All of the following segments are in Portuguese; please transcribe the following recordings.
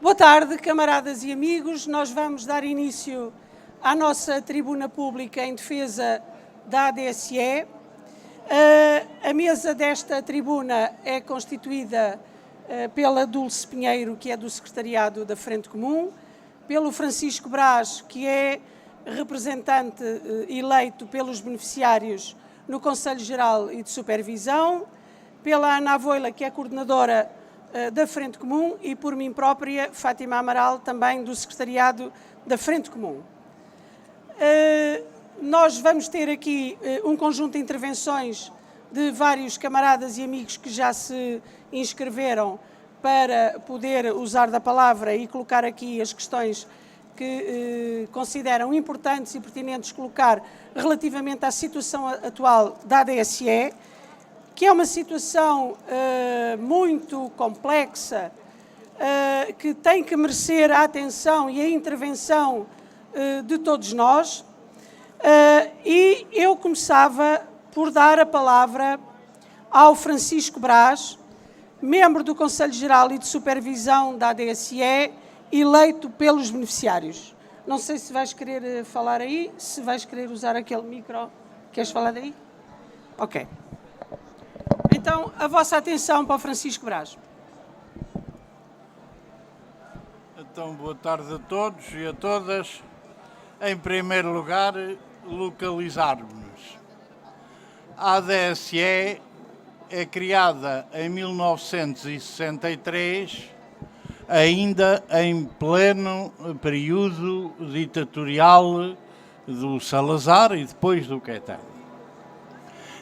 Boa tarde, camaradas e amigos. Nós vamos dar início à nossa tribuna pública em defesa da ADSE. A mesa desta tribuna é constituída pela Dulce Pinheiro, que é do Secretariado da Frente Comum, pelo Francisco Brás, que é representante eleito pelos beneficiários no Conselho Geral e de Supervisão, pela Ana Avoila, que é coordenadora da Frente Comum, e por mim própria, Fátima Amaral, também do Secretariado da Frente Comum. Nós vamos ter aqui um conjunto de intervenções de vários camaradas e amigos que já se inscreveram para poder usar da palavra e colocar aqui as questões que consideram importantes e pertinentes colocar relativamente à situação atual da ADSE, que é uma situação muito complexa, que tem que merecer a atenção e a intervenção de todos nós. E eu começava por dar a palavra ao Francisco Brás, membro do Conselho Geral e de Supervisão da ADSE, eleito pelos beneficiários. Não sei se vais querer falar aí, se vais querer usar aquele micro. Queres falar daí? Ok. Então, a vossa atenção para o Francisco Brás. Então, boa tarde a todos e a todas. Em primeiro lugar, localizarmos-nos. A ADSE é criada em 1963, ainda em pleno período ditatorial do Salazar e depois do Caetano.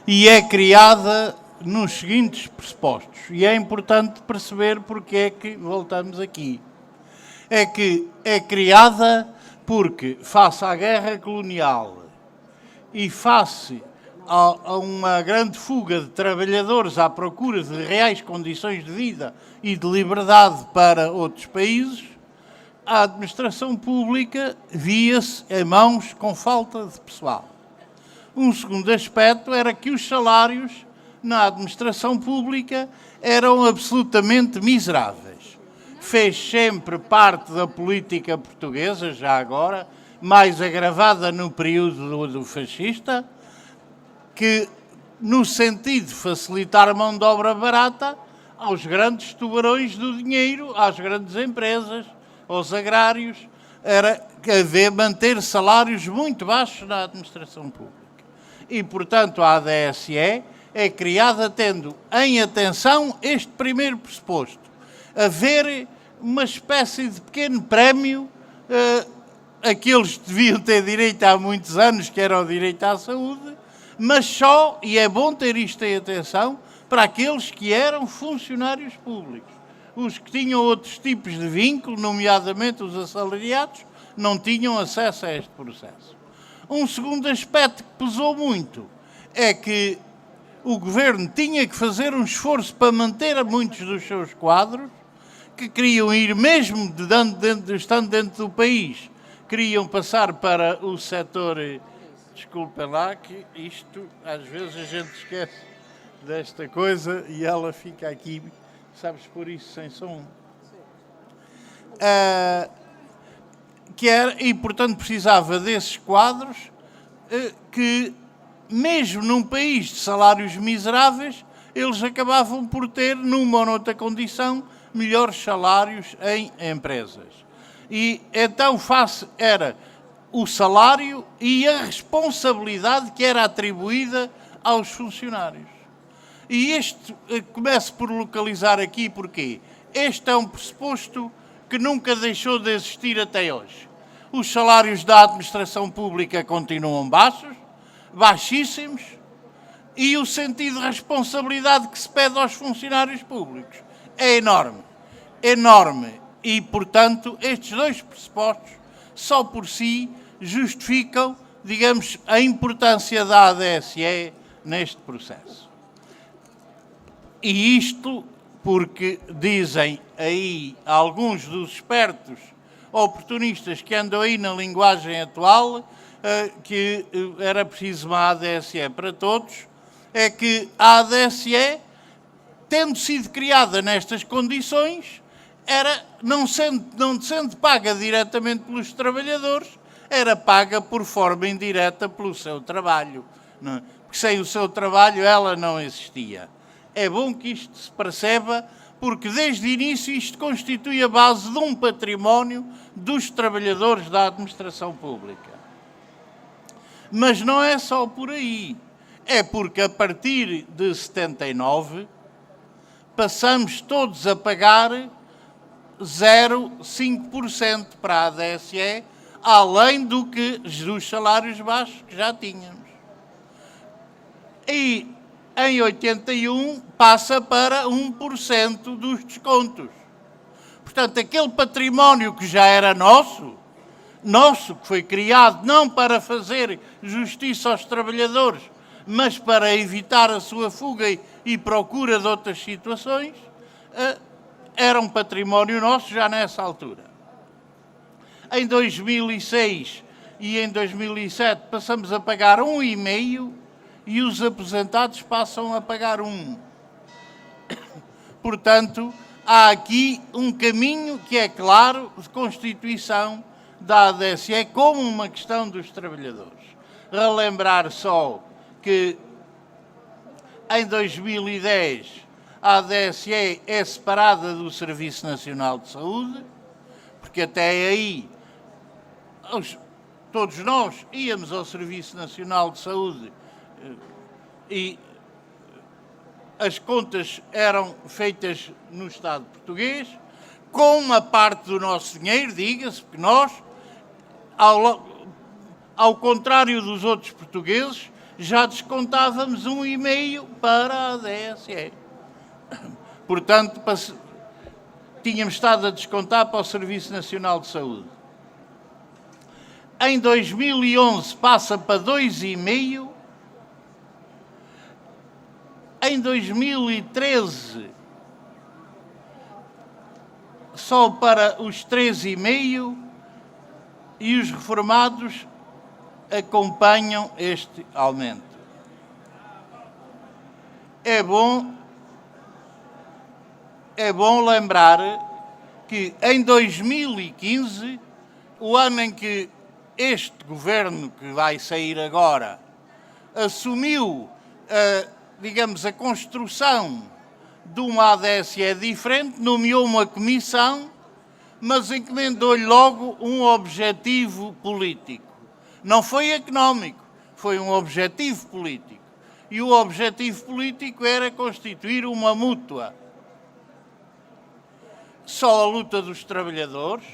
E é criada nos seguintes pressupostos, e é importante perceber porque é que voltamos aqui. É que é criada porque, face à guerra colonial e face a uma grande fuga de trabalhadores à procura de reais condições de vida e de liberdade para outros países, a administração pública via-se em mãos com falta de pessoal. Um segundo aspecto era que os salários na administração pública eram absolutamente miseráveis. Fez sempre parte da política portuguesa, já agora, mais agravada no período do fascista, que, no sentido de facilitar a mão de obra barata aos grandes tubarões do dinheiro, às grandes empresas, aos agrários, era haver manter salários muito baixos na administração pública. E, portanto, a ADSE é criada tendo em atenção este primeiro pressuposto, haver uma espécie de pequeno prémio, aqueles que deviam ter direito há muitos anos, que era o direito à saúde, mas só, e é bom ter isto em atenção, para aqueles que eram funcionários públicos. Os que tinham outros tipos de vínculo, nomeadamente os assalariados, não tinham acesso a este processo. Um segundo aspecto que pesou muito é que o governo tinha que fazer um esforço para manter muitos dos seus quadros, que queriam ir mesmo estando dentro do país, queriam passar para o setor. Desculpem lá que isto, às vezes a gente esquece desta coisa e ela fica aqui, sabes, por isso sem som. E, portanto, precisava desses quadros que, mesmo num país de salários miseráveis, eles acabavam por ter, numa ou noutra condição, melhores salários em empresas. E então era o salário e a responsabilidade que era atribuída aos funcionários. E este começo por localizar aqui porque este é um pressuposto que nunca deixou de existir até hoje. Os salários da administração pública continuam baixos, baixíssimos, e o sentido de responsabilidade que se pede aos funcionários públicos é enorme. Enorme. E, portanto, estes dois pressupostos, só por si, justificam, digamos, a importância da ADSE neste processo. E isto porque dizem aí alguns dos espertos oportunistas que andam aí na linguagem atual que era preciso uma ADSE para todos, é que a ADSE, tendo sido criada nestas condições, não sendo paga diretamente pelos trabalhadores, era paga por forma indireta pelo seu trabalho. Não é? Porque sem o seu trabalho ela não existia. É bom que isto se perceba, porque desde o início isto constitui a base de um património dos trabalhadores da administração pública. Mas não é só por aí. É porque a partir de 79 passamos todos a pagar 0,5% para a ADSE, além dos salários baixos que já tínhamos. E em 81 passa para 1% dos descontos. Portanto, aquele património que já era nosso, que foi criado não para fazer justiça aos trabalhadores, mas para evitar a sua fuga e procura de outras situações, era um património nosso já nessa altura. Em 2006 e em 2007 passamos a pagar 1,5% e os aposentados passam a pagar 1%. Portanto, há aqui um caminho que é claro de constituição da ADSE como uma questão dos trabalhadores. Relembrar só que em 2010 a ADSE é separada do Serviço Nacional de Saúde, porque até aí todos nós íamos ao Serviço Nacional de Saúde e as contas eram feitas no Estado português, com uma parte do nosso dinheiro, diga-se, porque nós, ao contrário dos outros portugueses, já descontávamos 1,5% para a ADSE. Portanto, tínhamos estado a descontar para o Serviço Nacional de Saúde. Em 2011 passa para 2,5%. Em 2013, só para os 3,5%, e os reformados acompanham este aumento. É bom lembrar que em 2015, o ano em que este governo que vai sair agora assumiu a construção de uma ADSE diferente, nomeou uma comissão, mas encomendou-lhe logo um objetivo político. Não foi económico, foi um objetivo político. E o objetivo político era constituir uma mútua. Só a luta dos trabalhadores,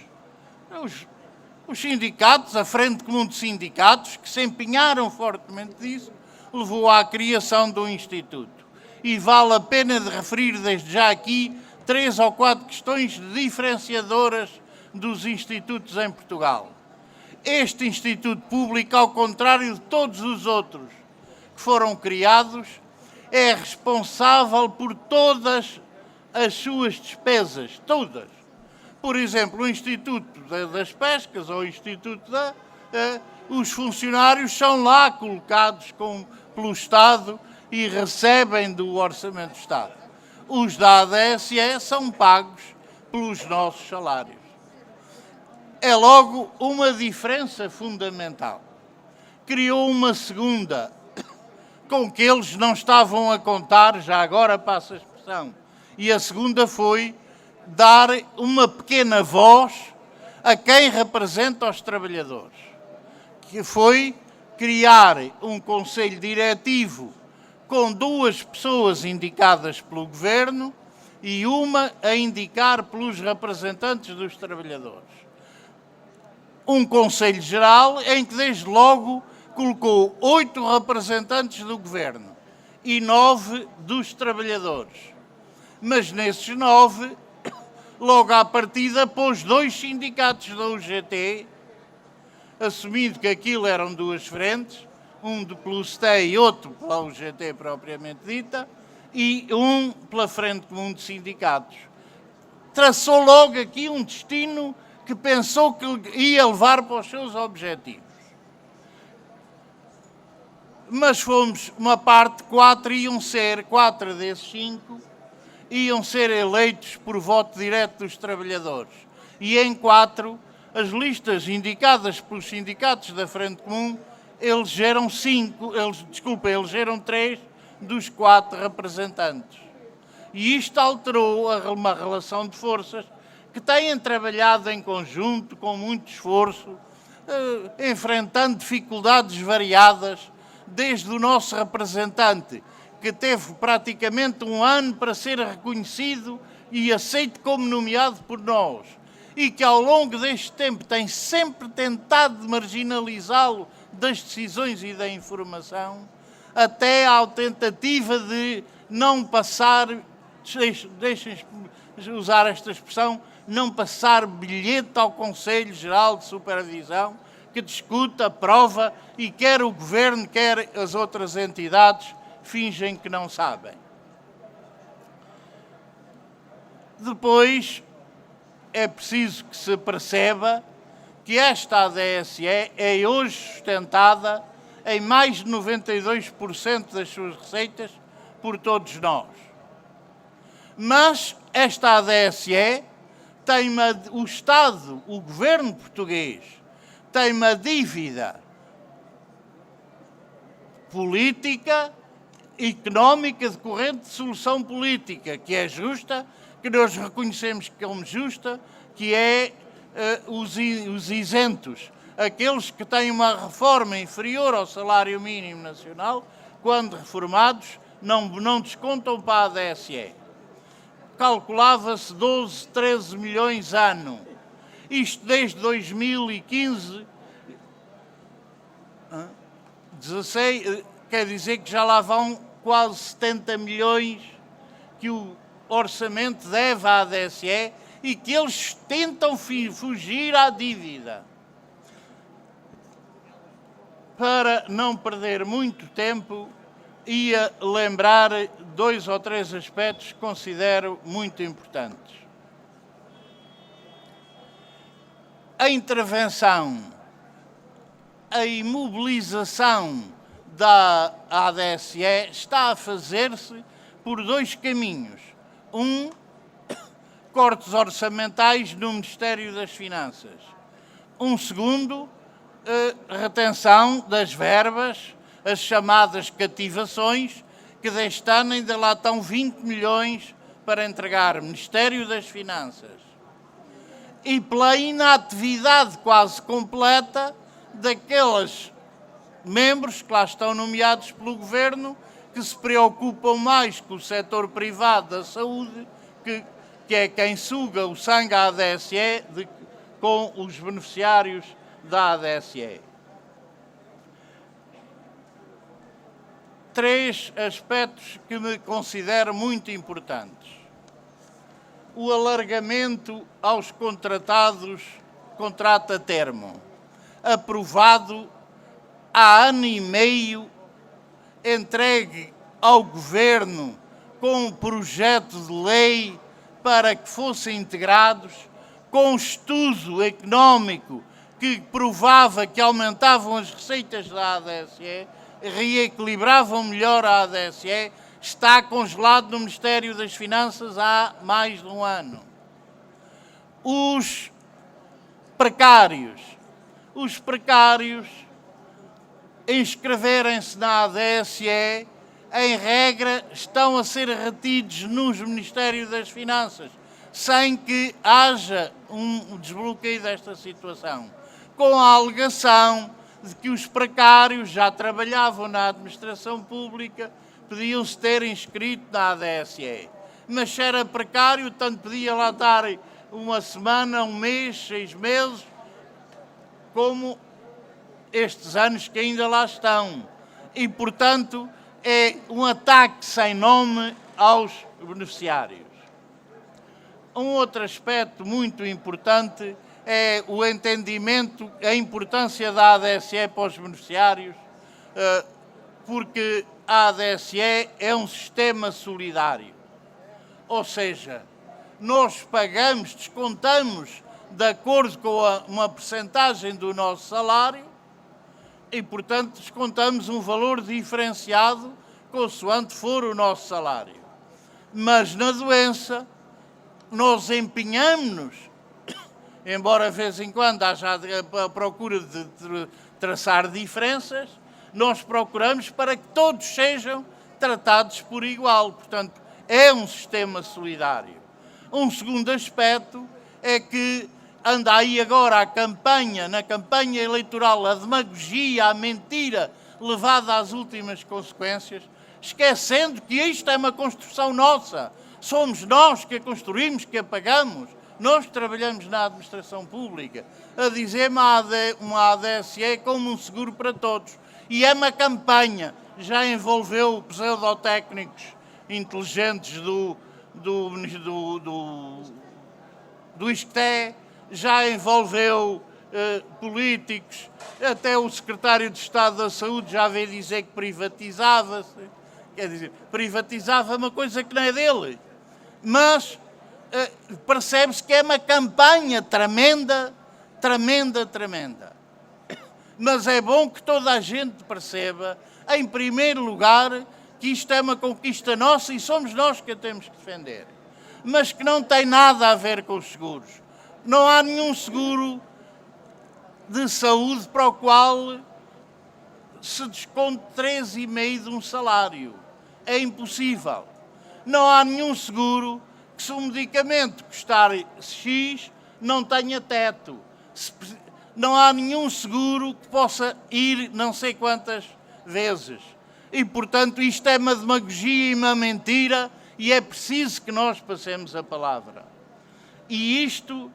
os sindicatos, a Frente Comum de Sindicatos, que se empenharam fortemente nisso, levou à criação do Instituto. E vale a pena de referir desde já aqui 3 ou 4 questões diferenciadoras dos institutos em Portugal. Este Instituto Público, ao contrário de todos os outros que foram criados, é responsável por todas as suas despesas, todas. Por exemplo, o Instituto das Pescas ou o Instituto os funcionários são lá colocados pelo Estado e recebem do Orçamento do Estado. Os da ADSE são pagos pelos nossos salários. É logo uma diferença fundamental. Criou uma segunda, com que eles não estavam a contar, já agora passa a expressão. E a segunda foi dar uma pequena voz a quem representa os trabalhadores, que foi criar um conselho diretivo com 2 pessoas indicadas pelo Governo e uma a indicar pelos representantes dos trabalhadores. Um Conselho Geral em que desde logo colocou 8 representantes do Governo e 9 dos trabalhadores. Mas nesses 9, logo à partida, pôs 2 sindicatos da UGT, assumindo que aquilo eram 2 frentes, um pelo STEI e outro pela UGT propriamente dita, e um pela Frente Comum de Sindicatos. Traçou logo aqui um destino que pensou que ia levar para os seus objetivos. Mas fomos uma parte, 4 iam ser, 4 desses 5 iam ser eleitos por voto direto dos trabalhadores. E em 4, as listas indicadas pelos sindicatos da Frente Comum elegeram 3 dos 4 representantes. E isto alterou uma relação de forças que têm trabalhado em conjunto, com muito esforço, enfrentando dificuldades variadas, desde o nosso representante, que teve praticamente um ano para ser reconhecido e aceito como nomeado por nós, e que ao longo deste tempo tem sempre tentado marginalizá-lo das decisões e da informação, até à tentativa de não passar, deixem-me usar esta expressão, não passar bilhete ao Conselho Geral de Supervisão, que discute, aprova e quer o Governo, quer as outras entidades, fingem que não sabem. Depois, é preciso que se perceba que esta ADSE é hoje sustentada em mais de 92% das suas receitas por todos nós. Mas esta ADSE tem o Estado, o Governo português, tem uma dívida política, económica, decorrente de solução política, que é justa, que nós reconhecemos como justa, que é os isentos, aqueles que têm uma reforma inferior ao salário mínimo nacional, quando reformados, não descontam para a ADSE. Calculava-se 12, 13 milhões ano. Isto desde 2015, 16, quer dizer que já lá vão quase 70 milhões que o orçamento deve à ADSE e que eles tentam fugir à dívida. Para não perder muito tempo, ia lembrar 2 ou 3 aspectos que considero muito importantes. A intervenção, a imobilização da ADSE está a fazer-se por 2 caminhos. Cortes orçamentais no Ministério das Finanças. Segundo, retenção das verbas, as chamadas cativações, que deste ano ainda lá estão 20 milhões para entregar Ministério das Finanças. E pela inatividade quase completa daqueles membros que lá estão nomeados pelo Governo, que se preocupam mais com o setor privado da saúde, que é quem suga o sangue à ADSE, com os beneficiários da ADSE. 3 aspectos que me considero muito importantes. O alargamento aos contratados, contrato a termo, aprovado há ano e meio, entregue ao Governo com um projeto de lei para que fossem integrados, com um estudo económico que provava que aumentavam as receitas da ADSE, reequilibravam melhor a ADSE, está congelado no Ministério das Finanças há mais de um ano. Os precários inscreverem-se na ADSE, em regra, estão a ser retidos nos Ministérios das Finanças, sem que haja um desbloqueio desta situação, com a alegação de que os precários já trabalhavam na administração pública, podiam-se ter inscrito na ADSE. Mas se era precário, tanto podia lá estar uma semana, um mês, 6 meses, como estes anos que ainda lá estão. E, portanto, é um ataque sem nome aos beneficiários. Um outro aspecto muito importante é o entendimento, a importância da ADSE para os beneficiários, porque a ADSE é um sistema solidário. Ou seja, nós pagamos, descontamos de acordo com uma percentagem do nosso salário e, portanto, descontamos um valor diferenciado consoante for o nosso salário. Mas na doença, nós empenhamos-nos, embora de vez em quando haja a procura de traçar diferenças, nós procuramos para que todos sejam tratados por igual. Portanto, é um sistema solidário. Um segundo aspecto é que anda aí agora na campanha eleitoral, a demagogia, a mentira levada às últimas consequências, esquecendo que isto é uma construção nossa. Somos nós que a construímos, que a pagamos. Nós trabalhamos na administração pública, a dizer uma ADSE como um seguro para todos. E é uma campanha, já envolveu pseudotécnicos inteligentes do ISCTE, já envolveu políticos, até o secretário de Estado da Saúde já veio dizer que privatizava-se. Quer dizer, privatizava uma coisa que não é dele. Mas percebe-se que é uma campanha tremenda, tremenda, tremenda. Mas é bom que toda a gente perceba, em primeiro lugar, que isto é uma conquista nossa e somos nós que a temos que defender. Mas que não tem nada a ver com os seguros. Não há nenhum seguro de saúde para o qual se desconte 3,5 de um salário. É impossível. Não há nenhum seguro que, se um medicamento custar X, não tenha teto. Não há nenhum seguro que possa ir não sei quantas vezes. E, portanto, isto é uma demagogia e uma mentira e é preciso que nós passemos a palavra. E isto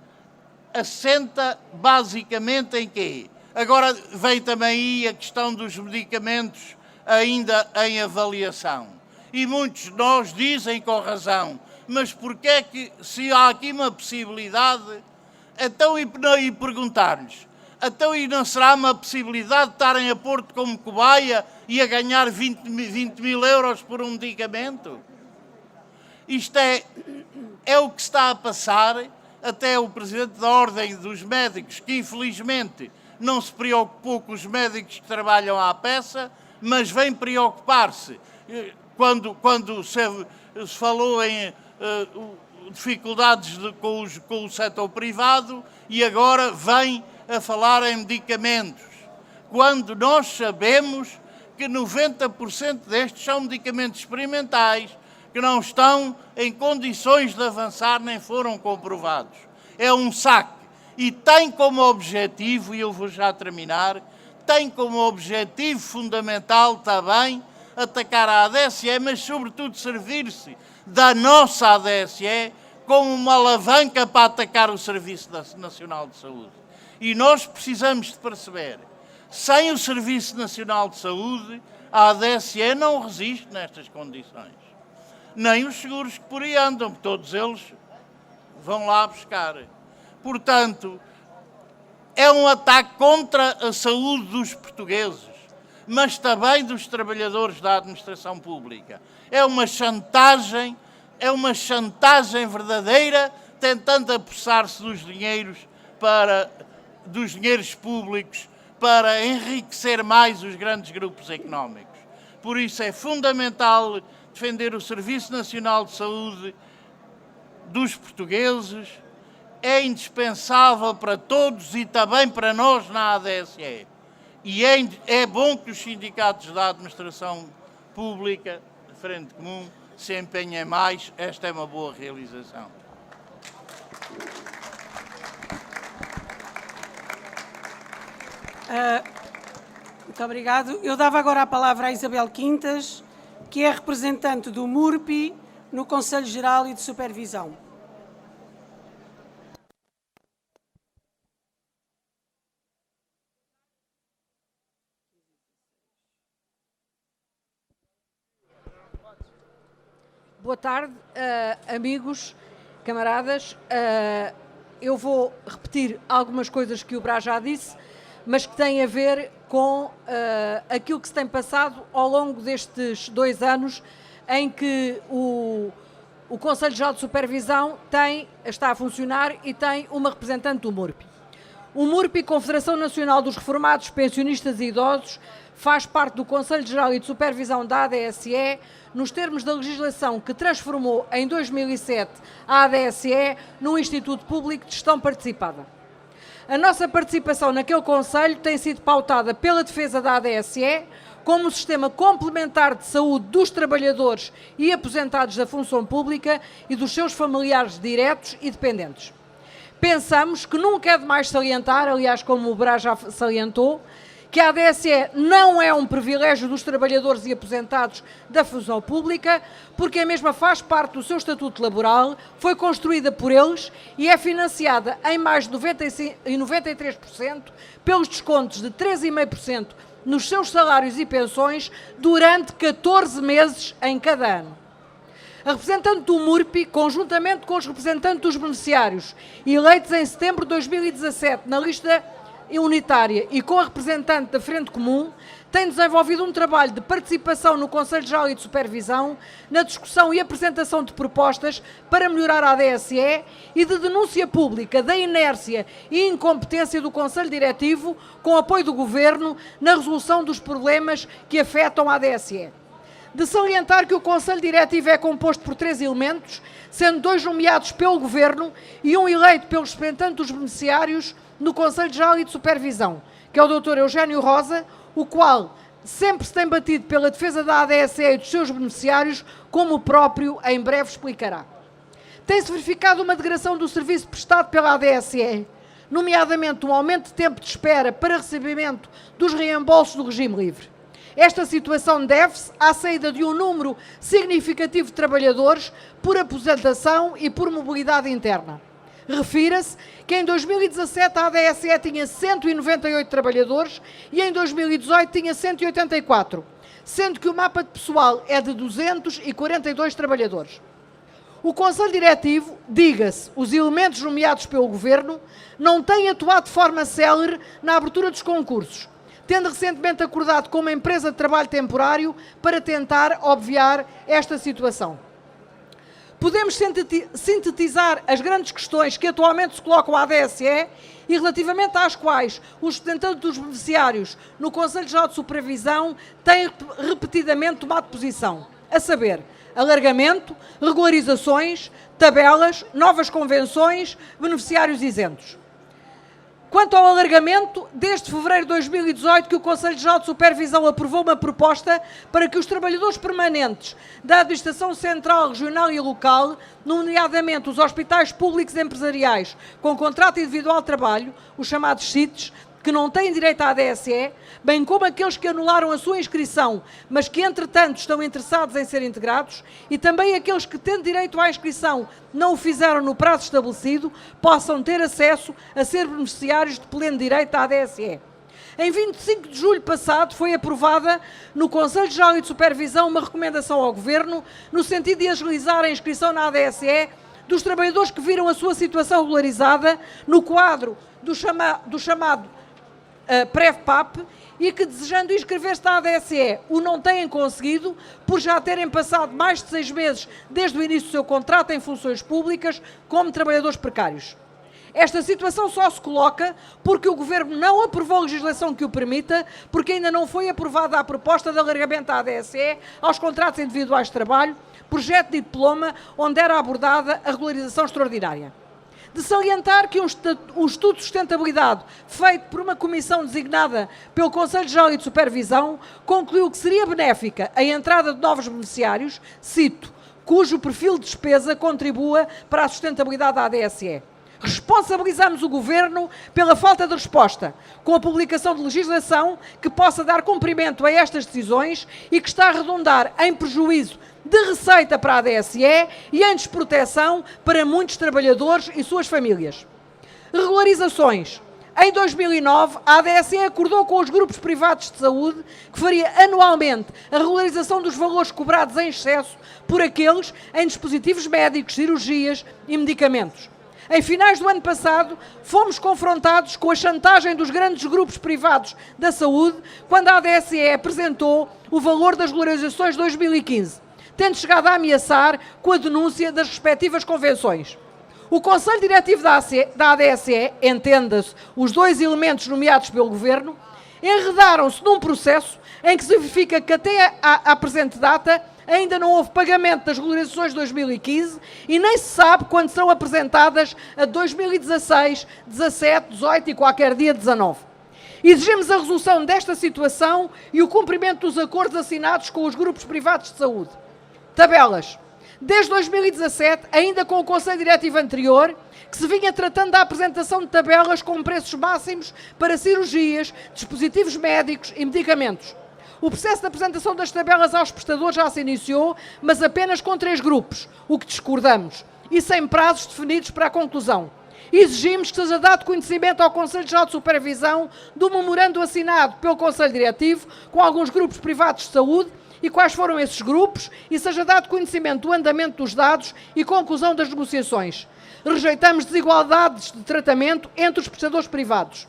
assenta basicamente em quê? Agora vem também aí a questão dos medicamentos ainda em avaliação. E muitos de nós dizem com razão, mas porquê é que, se há aqui uma possibilidade, então e perguntar-lhes, então e não será uma possibilidade de estarem a pôr-te como cobaia e a ganhar 20 mil euros por um medicamento? Isto é o que está a passar. Até o Presidente da Ordem dos Médicos, que infelizmente não se preocupou com os médicos que trabalham à peça, mas vem preocupar-se quando se falou em dificuldades com o setor privado e agora vem a falar em medicamentos, quando nós sabemos que 90% destes são medicamentos experimentais, que não estão em condições de avançar nem foram comprovados. É um saque e tem como objetivo, e eu vou já terminar, tem como objetivo fundamental também atacar a ADSE, mas sobretudo servir-se da nossa ADSE como uma alavanca para atacar o Serviço Nacional de Saúde. E nós precisamos de perceber, sem o Serviço Nacional de Saúde, a ADSE não resiste nestas condições. Nem os seguros que por aí andam, todos eles vão lá buscar. Portanto, é um ataque contra a saúde dos portugueses, mas também dos trabalhadores da administração pública. É uma chantagem verdadeira, tentando apossar-se dos dinheiros públicos para enriquecer mais os grandes grupos económicos. Por isso é fundamental defender o Serviço Nacional de Saúde dos portugueses, é indispensável para todos e também para nós na ADSE. E é bom que os sindicatos da administração pública, de Frente Comum, se empenhem mais. Esta é uma boa realização. Muito obrigado. Eu dava agora a palavra à Isabel Quintas, que é representante do MURPI no Conselho Geral e de Supervisão. Boa tarde, amigos, camaradas. Eu vou repetir algumas coisas que o Brás já disse, mas que têm a ver com aquilo que se tem passado ao longo destes 2 anos em que o Conselho Geral de Supervisão está a funcionar e tem uma representante do MURPI. O MURPI, Confederação Nacional dos Reformados, Pensionistas e Idosos, faz parte do Conselho Geral e de Supervisão da ADSE, nos termos da legislação que transformou em 2007 a ADSE num Instituto Público de Gestão Participada. A nossa participação naquele Conselho tem sido pautada pela defesa da ADSE como um sistema complementar de saúde dos trabalhadores e aposentados da função pública e dos seus familiares diretos e dependentes. Pensamos que nunca é demais salientar, aliás, como o Brás já salientou, que a ADSE não é um privilégio dos trabalhadores e aposentados da função pública, porque a mesma faz parte do seu estatuto laboral, foi construída por eles e é financiada em mais de 93% pelos descontos de 3,5% nos seus salários e pensões durante 14 meses em cada ano. A representante do MURPI, conjuntamente com os representantes dos beneficiários, eleitos em setembro de 2017 na lista unitária e com a representante da Frente Comum, tem desenvolvido um trabalho de participação no Conselho Geral e de Supervisão, na discussão e apresentação de propostas para melhorar a ADSE e de denúncia pública da inércia e incompetência do Conselho Diretivo, com apoio do Governo, na resolução dos problemas que afetam a ADSE. De salientar que o Conselho Diretivo é composto por 3 elementos, sendo 2 nomeados pelo Governo e um eleito pelos representantes dos beneficiários no Conselho Geral e de Supervisão, que é o Dr. Eugénio Rosa, o qual sempre se tem batido pela defesa da ADSE e dos seus beneficiários, como o próprio em breve explicará. Tem-se verificado uma degradação do serviço prestado pela ADSE, nomeadamente um aumento de tempo de espera para recebimento dos reembolsos do regime livre. Esta situação deve-se à saída de um número significativo de trabalhadores por aposentação e por mobilidade interna. Refira-se que em 2017 a ADSE tinha 198 trabalhadores e em 2018 tinha 184, sendo que o mapa de pessoal é de 242 trabalhadores. O Conselho Diretivo, diga-se, os elementos nomeados pelo Governo, não têm atuado de forma célere na abertura dos concursos, tendo recentemente acordado com uma empresa de trabalho temporário para tentar obviar esta situação. Podemos sintetizar as grandes questões que atualmente se colocam à ADSE e relativamente às quais os representantes dos beneficiários no Conselho Geral de Supervisão têm repetidamente tomado posição, a saber, alargamento, regularizações, tabelas, novas convenções, beneficiários isentos. Quanto ao alargamento, desde fevereiro de 2018 que o Conselho Geral de Supervisão aprovou uma proposta para que os trabalhadores permanentes da Administração Central, Regional e Local, nomeadamente os hospitais públicos empresariais com contrato individual de trabalho, os chamados CITES, que não têm direito à ADSE, bem como aqueles que anularam a sua inscrição, mas que, entretanto, estão interessados em ser integrados, e também aqueles que, tendo direito à inscrição, não o fizeram no prazo estabelecido, possam ter acesso a ser beneficiários de pleno direito à ADSE. Em 25 de julho passado foi aprovada no Conselho Geral e de Supervisão uma recomendação ao Governo no sentido de agilizar a inscrição na ADSE dos trabalhadores que viram a sua situação regularizada no quadro do chamado PREV-PAP e que, desejando inscrever-se na ADSE, o não têm conseguido por já terem passado mais de 6 meses desde o início do seu contrato em funções públicas como trabalhadores precários. Esta situação só se coloca porque o Governo não aprovou legislação que o permita, porque ainda não foi aprovada a proposta de alargamento da ADSE aos contratos individuais de trabalho, projeto de diploma onde era abordada a regularização extraordinária. De salientar que um estudo de sustentabilidade feito por uma comissão designada pelo Conselho Geral e de Supervisão concluiu que seria benéfica a entrada de novos beneficiários, cito, cujo perfil de despesa contribua para a sustentabilidade da ADSE. Responsabilizamos o Governo pela falta de resposta, com a publicação de legislação que possa dar cumprimento a estas decisões e que está a redundar em prejuízo de receita para a ADSE e em desproteção para muitos trabalhadores e suas famílias. Regularizações. Em 2009, a ADSE acordou com os grupos privados de saúde que faria anualmente a regularização dos valores cobrados em excesso por aqueles em dispositivos médicos, cirurgias e medicamentos. Em finais do ano passado, fomos confrontados com a chantagem dos grandes grupos privados da saúde quando a ADSE apresentou o valor das regularizações de 2015, tendo chegado a ameaçar com a denúncia das respectivas convenções. O Conselho Diretivo da ADSE, entenda-se, os dois elementos nomeados pelo Governo, enredaram-se num processo em que se verifica que até à presente data ainda não houve pagamento das regularizações de 2015 e nem se sabe quando serão apresentadas a 2016, 17, 18 e qualquer dia 19. Exigimos a resolução desta situação e o cumprimento dos acordos assinados com os grupos privados de saúde. Tabelas. Desde 2017, ainda com o Conselho Diretivo anterior, que se vinha tratando da apresentação de tabelas com preços máximos para cirurgias, dispositivos médicos e medicamentos. O processo de apresentação das tabelas aos prestadores já se iniciou, mas apenas com 3 grupos, o que discordamos, e sem prazos definidos para a conclusão. Exigimos que seja dado conhecimento ao Conselho Geral de Supervisão do memorando assinado pelo Conselho Diretivo com alguns grupos privados de saúde e quais foram esses grupos e seja dado conhecimento do andamento dos dados e conclusão das negociações. Rejeitamos desigualdades de tratamento entre os prestadores privados.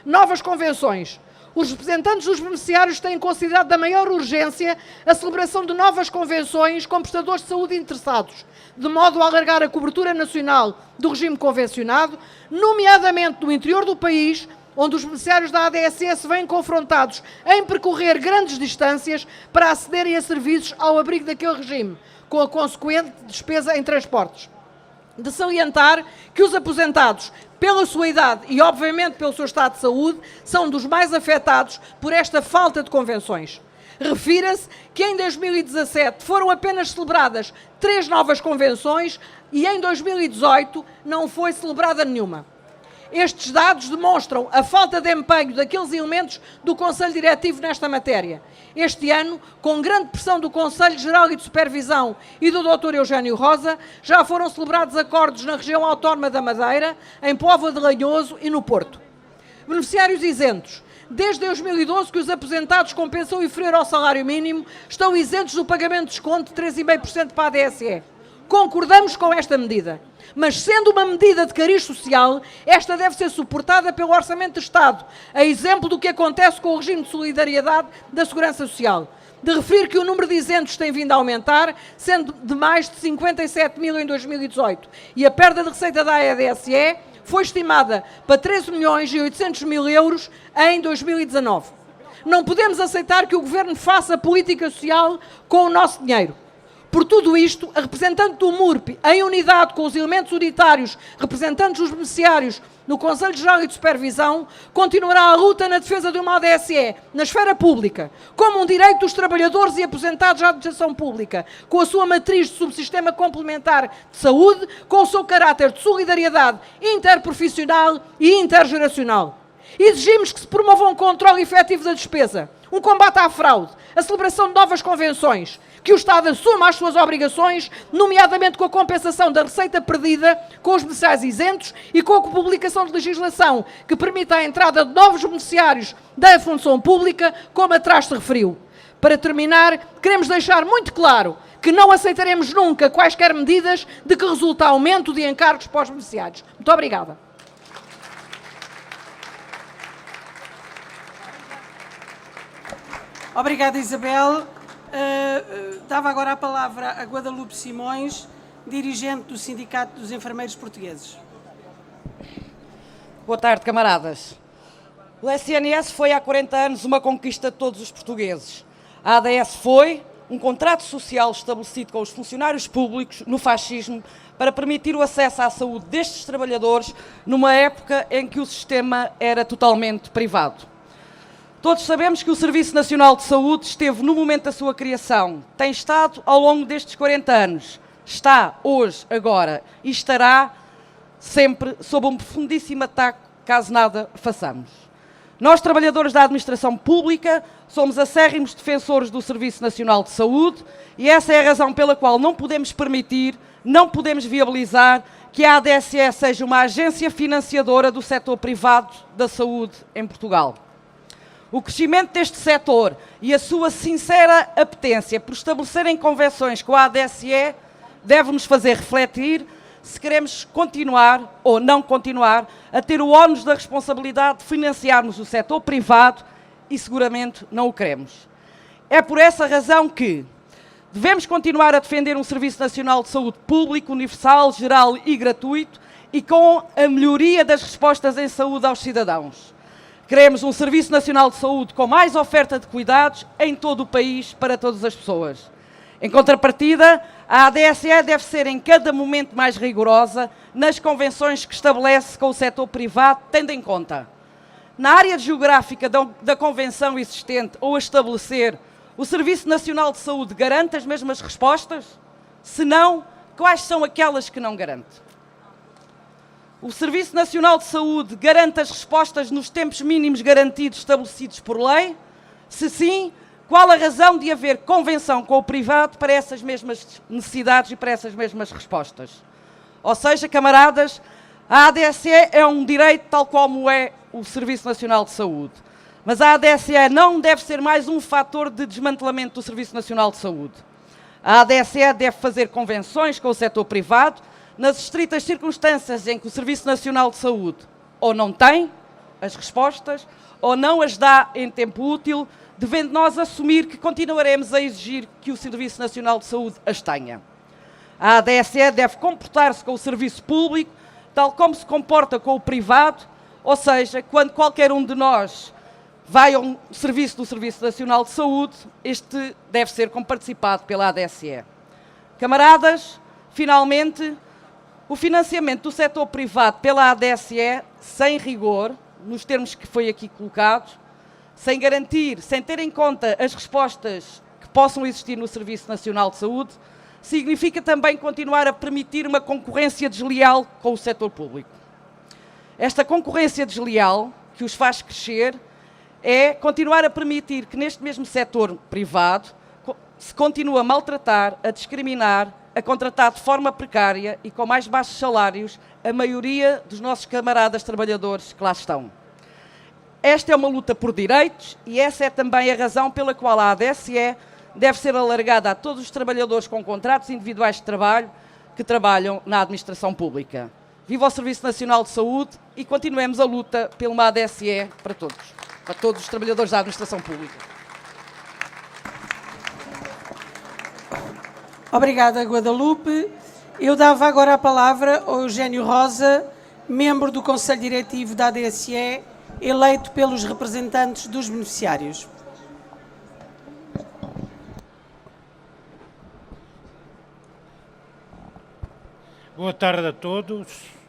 Novas convenções. Os representantes dos beneficiários têm considerado da maior urgência a celebração de novas convenções com prestadores de saúde interessados, de modo a alargar a cobertura nacional do regime convencionado, nomeadamente no interior do país, onde os beneficiários da ADSE se veem confrontados em percorrer grandes distâncias para acederem a serviços ao abrigo daquele regime, com a consequente despesa em transportes. De salientar que os aposentados, pela sua idade e, obviamente, pelo seu estado de saúde, são dos mais afetados por esta falta de convenções. Refira-se que em 2017 foram apenas celebradas 3 novas convenções e em 2018 não foi celebrada nenhuma. Estes dados demonstram a falta de empenho daqueles elementos do Conselho Diretivo nesta matéria. Este ano, com grande pressão do Conselho Geral e de Supervisão e do Dr. Eugénio Rosa, já foram celebrados acordos na região autónoma da Madeira, em Póvoa de Lanhoso e no Porto. Beneficiários isentos. Desde 2012 que os aposentados com pensão inferior ao salário mínimo estão isentos do pagamento de desconto de 3,5% para a ADSE. Concordamos com esta medida, mas sendo uma medida de cariz social, esta deve ser suportada pelo Orçamento de Estado, a exemplo do que acontece com o regime de solidariedade da Segurança Social. De referir que o número de isentos tem vindo a aumentar, sendo de mais de 57 mil em 2018, e a perda de receita da ADSE foi estimada para 13 milhões e 800 mil euros em 2019. Não podemos aceitar que o Governo faça política social com o nosso dinheiro. Por tudo isto, a representante do MURP, em unidade com os elementos unitários representantes dos beneficiários no Conselho Geral e de Supervisão, continuará a luta na defesa de uma ADSE na esfera pública, como um direito dos trabalhadores e aposentados da administração pública, com a sua matriz de subsistema complementar de saúde, com o seu caráter de solidariedade interprofissional e intergeracional. Exigimos que se promova um controle efetivo da despesa, um combate à fraude, a celebração de novas convenções, que o Estado assuma as suas obrigações, nomeadamente com a compensação da receita perdida com os beneficiários isentos e com a publicação de legislação que permita a entrada de novos beneficiários da função pública, como atrás se referiu. Para terminar, queremos deixar muito claro que não aceitaremos nunca quaisquer medidas de que resulta aumento de encargos para os beneficiários. Muito obrigada. Obrigada, Isabel. Dava agora a palavra a Guadalupe Simões, dirigente do Sindicato dos Enfermeiros Portugueses. Boa tarde, camaradas. O SNS foi há 40 anos uma conquista de todos os portugueses. A ADS foi um contrato social estabelecido com os funcionários públicos no fascismo para permitir o acesso à saúde destes trabalhadores numa época em que o sistema era totalmente privado. Todos sabemos que o Serviço Nacional de Saúde esteve no momento da sua criação, tem estado ao longo destes 40 anos, está hoje, agora e estará sempre sob um profundíssimo ataque caso nada façamos. Nós, trabalhadores da administração pública, somos acérrimos defensores do Serviço Nacional de Saúde e essa é a razão pela qual não podemos permitir, não podemos viabilizar que a ADSE seja uma agência financiadora do setor privado da saúde em Portugal. O crescimento deste setor e a sua sincera apetência por estabelecerem convenções com a ADSE deve-nos fazer refletir se queremos continuar ou não continuar a ter o ónus da responsabilidade de financiarmos o setor privado e seguramente não o queremos. É por essa razão que, Devemos continuar a defender um Serviço Nacional de Saúde público, universal, geral e gratuito e com a melhoria das respostas em saúde aos cidadãos. Queremos um Serviço Nacional de Saúde com mais oferta de cuidados em todo o país para todas as pessoas. Em contrapartida, a ADSE deve ser em cada momento mais rigorosa nas convenções que estabelece com o setor privado, tendo em conta na área geográfica da convenção existente ou a estabelecer, o Serviço Nacional de Saúde garante as mesmas respostas? Se não, quais são aquelas que não garante? O Serviço Nacional de Saúde garante as respostas nos tempos mínimos garantidos estabelecidos por lei? Se sim, qual a razão de haver convenção com o privado para essas mesmas necessidades e para essas mesmas respostas? Ou seja, camaradas, a ADSE é um direito tal como é o Serviço Nacional de Saúde. Mas a ADSE não deve ser mais um fator de desmantelamento do Serviço Nacional de Saúde. A ADSE deve fazer convenções com o setor privado nas estritas circunstâncias em que o Serviço Nacional de Saúde ou não tem as respostas ou não as dá em tempo útil, devendo nós assumir que continuaremos a exigir que o Serviço Nacional de Saúde as tenha. A ADSE deve comportar-se com o serviço público tal como se comporta com o privado, ou seja, quando qualquer um de nós vai a um serviço do Serviço Nacional de Saúde, este deve ser comparticipado pela ADSE. Camaradas, finalmente, o financiamento do setor privado pela ADSE, sem rigor, nos termos que foi aqui colocado, sem garantir, sem ter em conta as respostas que possam existir no Serviço Nacional de Saúde, significa também continuar a permitir uma concorrência desleal com o setor público. Esta concorrência desleal, que os faz crescer, é continuar a permitir que neste mesmo setor privado se continue a maltratar, a discriminar, a contratar de forma precária e com mais baixos salários a maioria dos nossos camaradas trabalhadores que lá estão. Esta é uma luta por direitos e essa é também a razão pela qual a ADSE deve ser alargada a todos os trabalhadores com contratos individuais de trabalho que trabalham na administração pública. Viva o Serviço Nacional de Saúde e continuemos a luta pela uma ADSE para todos os trabalhadores da administração pública. Obrigada, Guadalupe. Eu dava agora a palavra ao Eugénio Rosa, membro do Conselho Diretivo da ADSE, eleito pelos representantes dos beneficiários. Boa tarde a todos.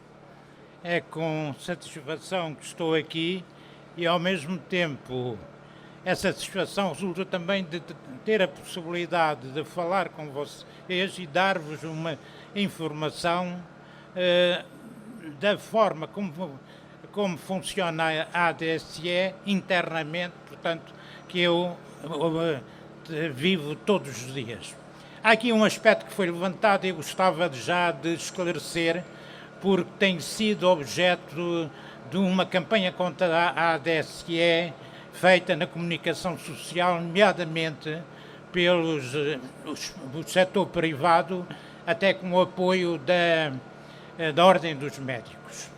É com satisfação que estou aqui e, ao mesmo tempo, essa satisfação resulta também de ter a possibilidade de falar com vocês e dar-vos uma informação da forma como funciona a ADSE internamente, portanto, que eu vivo todos os dias. Há aqui um aspecto que foi levantado e eu gostava já de esclarecer, porque tem sido objeto de uma campanha contra a ADSE feita na comunicação social, nomeadamente do setor privado, até com o apoio da Ordem dos Médicos.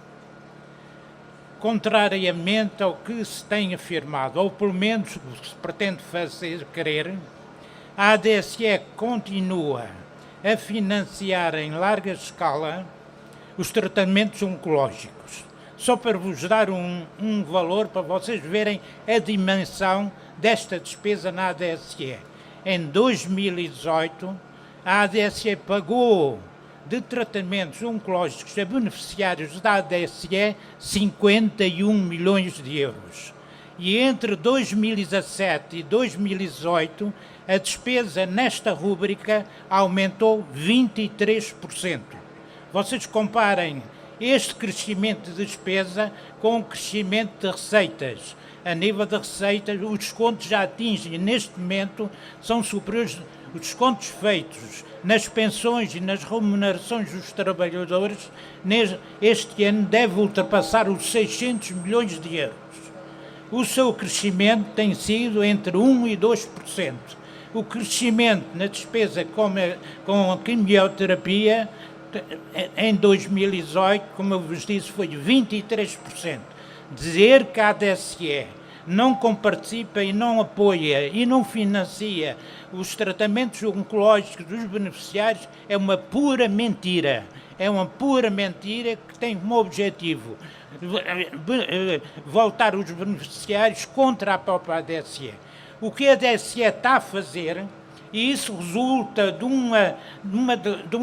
Contrariamente ao que se tem afirmado, ou pelo menos o que se pretende fazer crer, a ADSE continua a financiar em larga escala os tratamentos oncológicos. Só para vos dar um valor, para vocês verem a dimensão desta despesa na ADSE. Em 2018, a ADSE pagou de tratamentos oncológicos a beneficiários da ADSE 51 milhões de euros. E entre 2017 e 2018, a despesa nesta rúbrica aumentou 23%. Vocês comparem este crescimento de despesa com o crescimento de receitas. A nível de receitas, os descontos já atingem, neste momento, são superiores. Os descontos feitos nas pensões e nas remunerações dos trabalhadores, este ano deve ultrapassar os 600 milhões de euros. O seu crescimento tem sido entre 1% e 2%. O crescimento na despesa com a quimioterapia em 2018, como eu vos disse, foi 23%. Dizer que a ADSE não comparticipa e não apoia e não financia os tratamentos oncológicos dos beneficiários é uma pura mentira. É uma pura mentira que tem como objetivo voltar os beneficiários contra a própria ADSE. O que a ADSE está a fazer, e isso resulta de um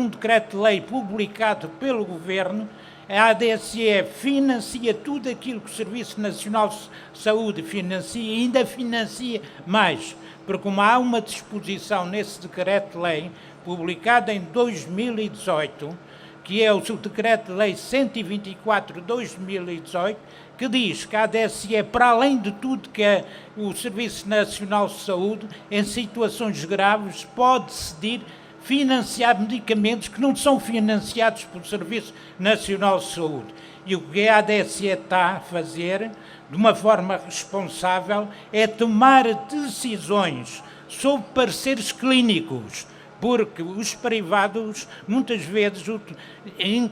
decreto-lei publicado pelo Governo, a ADSE financia tudo aquilo que o Serviço Nacional de Saúde financia e ainda financia mais, porque como há uma disposição nesse decreto-lei, publicado em 2018, que é o Decreto-Lei 124/2018, que diz que a ADSE, para além de tudo que é o Serviço Nacional de Saúde, em situações graves, pode decidir financiar medicamentos que não são financiados pelo Serviço Nacional de Saúde. E o que a ADSE está a fazer, de uma forma responsável, é tomar decisões sobre pareceres clínicos, porque os privados muitas vezes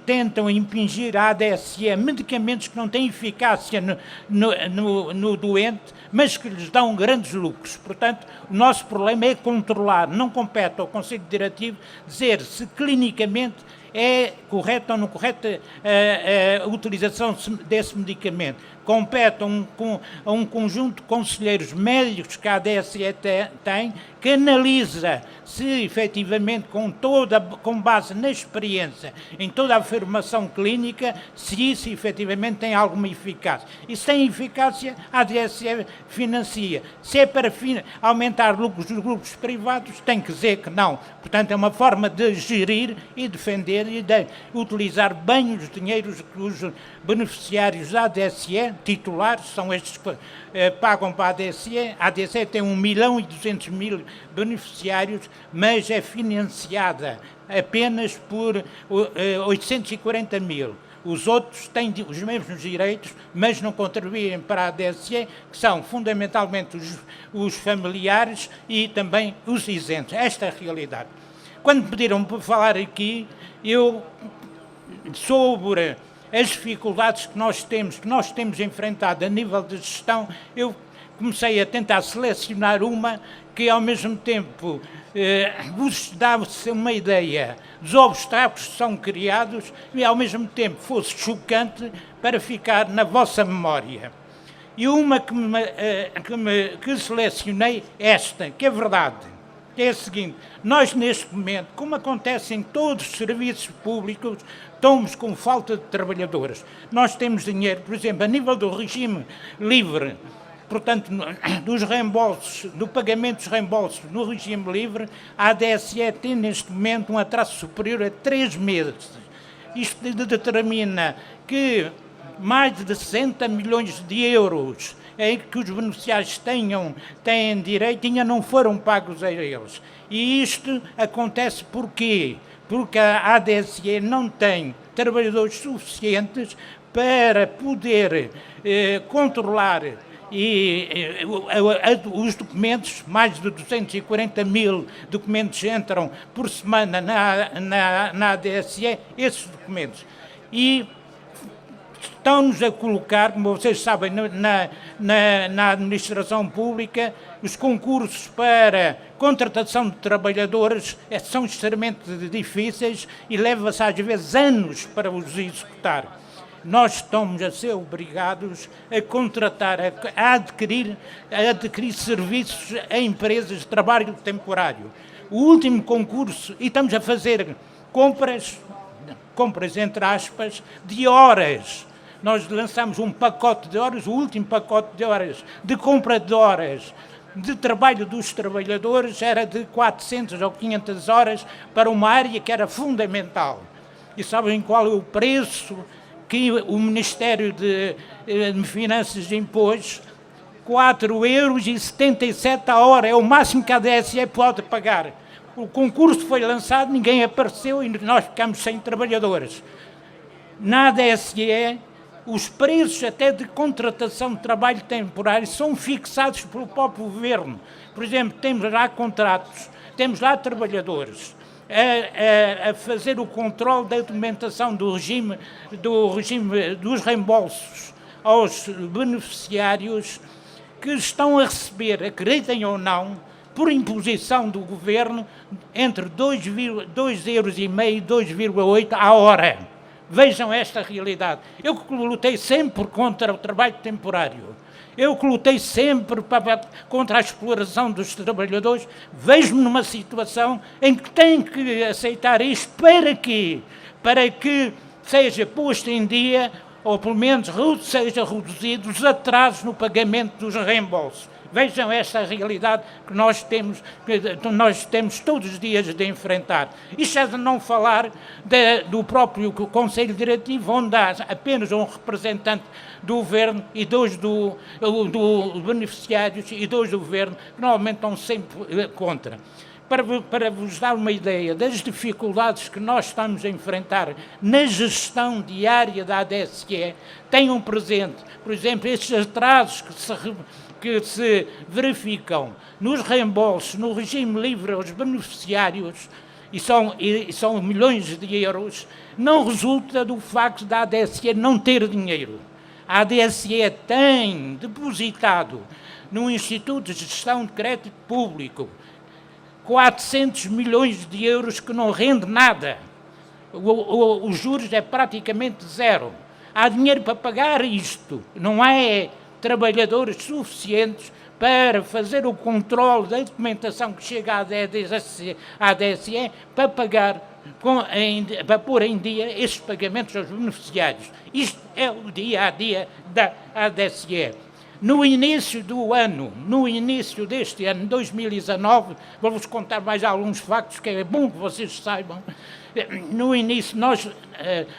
tentam impingir à ADSE medicamentos que não têm eficácia no doente, mas que lhes dão grandes lucros. Portanto, o nosso problema é controlar, não compete ao Conselho Diretivo dizer se clinicamente é correta ou não correta a utilização desse medicamento. Compete a um conjunto de conselheiros médicos que a ADSE tem, que analisa se efetivamente, com base na experiência, em toda a afirmação clínica, se isso efetivamente tem alguma eficácia. E se tem eficácia, a ADSE financia. Se é para aumentar lucros dos grupos privados, tem que dizer que não. Portanto, é uma forma de gerir e defender e de utilizar bem os dinheiros que os beneficiários da ADSE, titulares, são estes que pagam para a ADSE. A ADSE tem 1.200.000 beneficiários, mas é financiada apenas por 840.000. Os outros têm os mesmos direitos, mas não contribuem para a ADSE, que são fundamentalmente os familiares e também os isentos. Esta é a realidade. Quando me pediram para falar aqui, sobre as dificuldades que nós temos enfrentado a nível de gestão, eu comecei a tentar selecionar uma que ao mesmo tempo vos dá-se uma ideia dos obstáculos que são criados e ao mesmo tempo fosse chocante para ficar na vossa memória. E uma que selecionei, esta, que é verdade, que é a seguinte: nós neste momento, como acontece em todos os serviços públicos, estamos com falta de trabalhadores. Nós temos dinheiro, por exemplo, a nível do regime livre, portanto, dos reembolsos, do pagamento dos reembolsos no regime livre, a ADSE tem neste momento um atraso superior a 3 meses. Isto determina que mais de 60 milhões de euros que os beneficiários têm direito ainda não foram pagos a eles. E isto acontece porquê? Porque a ADSE não tem trabalhadores suficientes para poder controlar os documentos. Mais de 240.000 documentos entram por semana na ADSE, esses documentos. E estão-nos a colocar, como vocês sabem, na administração pública, os concursos para contratação de trabalhadores são extremamente difíceis e leva-se às vezes anos para os executar. Nós estamos a ser obrigados a contratar, a adquirir serviços a empresas de trabalho temporário. O último concurso, e estamos a fazer compras entre aspas, de horas. Nós lançamos um pacote de horas, o último pacote de horas, de compra de horas, de trabalho dos trabalhadores, era de 400 ou 500 horas para uma área que era fundamental. E sabem qual é o preço que o Ministério de Finanças impôs? 4,77 € a hora, é o máximo que a ADSE pode pagar. O concurso foi lançado, ninguém apareceu e nós ficamos sem trabalhadores. Na ADSE, os preços até de contratação de trabalho temporário são fixados pelo próprio Governo. Por exemplo, temos lá contratos, temos lá trabalhadores a fazer o controle da documentação do regime dos reembolsos aos beneficiários, que estão a receber, acreditem ou não, por imposição do Governo, entre 2,5 euros e 2,8 à hora. Vejam esta realidade. Eu que lutei sempre contra o trabalho temporário, eu que lutei sempre contra a exploração dos trabalhadores, vejo-me numa situação em que tenho que aceitar isto para quê? Para que seja posto em dia, ou pelo menos seja reduzido os atrasos no pagamento dos reembolsos. Vejam esta realidade que nós temos todos os dias de enfrentar. Isto é de não falar do próprio Conselho Diretivo, onde há apenas um representante do Governo e dois do beneficiários e dois do Governo, que normalmente estão sempre contra. Para vos dar uma ideia das dificuldades que nós estamos a enfrentar na gestão diária da ADSE, tenham presente, por exemplo, estes atrasos que se verificam nos reembolsos, no regime livre aos beneficiários, e são milhões de euros, não resulta do facto da ADSE não ter dinheiro. A ADSE tem depositado no Instituto de Gestão de Crédito Público 400 milhões de euros que não rende nada. Os juros é praticamente zero. Há dinheiro para pagar isto. Não há trabalhadores suficientes para fazer o controle da documentação que chega à ADSE para pagar, para pôr em dia estes pagamentos aos beneficiários. Isto é o dia-a-dia da ADSE. No início deste ano, 2019, vou-vos contar mais alguns factos que é bom que vocês saibam. No início,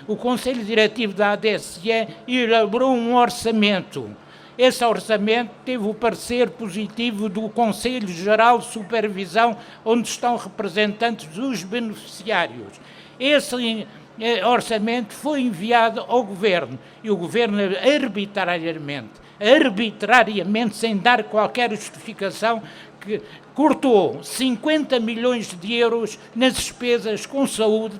o Conselho Diretivo da ADSE elaborou um orçamento. Esse orçamento teve o parecer positivo do Conselho Geral de Supervisão, onde estão representantes dos beneficiários. Esse orçamento foi enviado ao Governo e o Governo arbitrariamente, sem dar qualquer justificação, que cortou 50 milhões de euros nas despesas com saúde,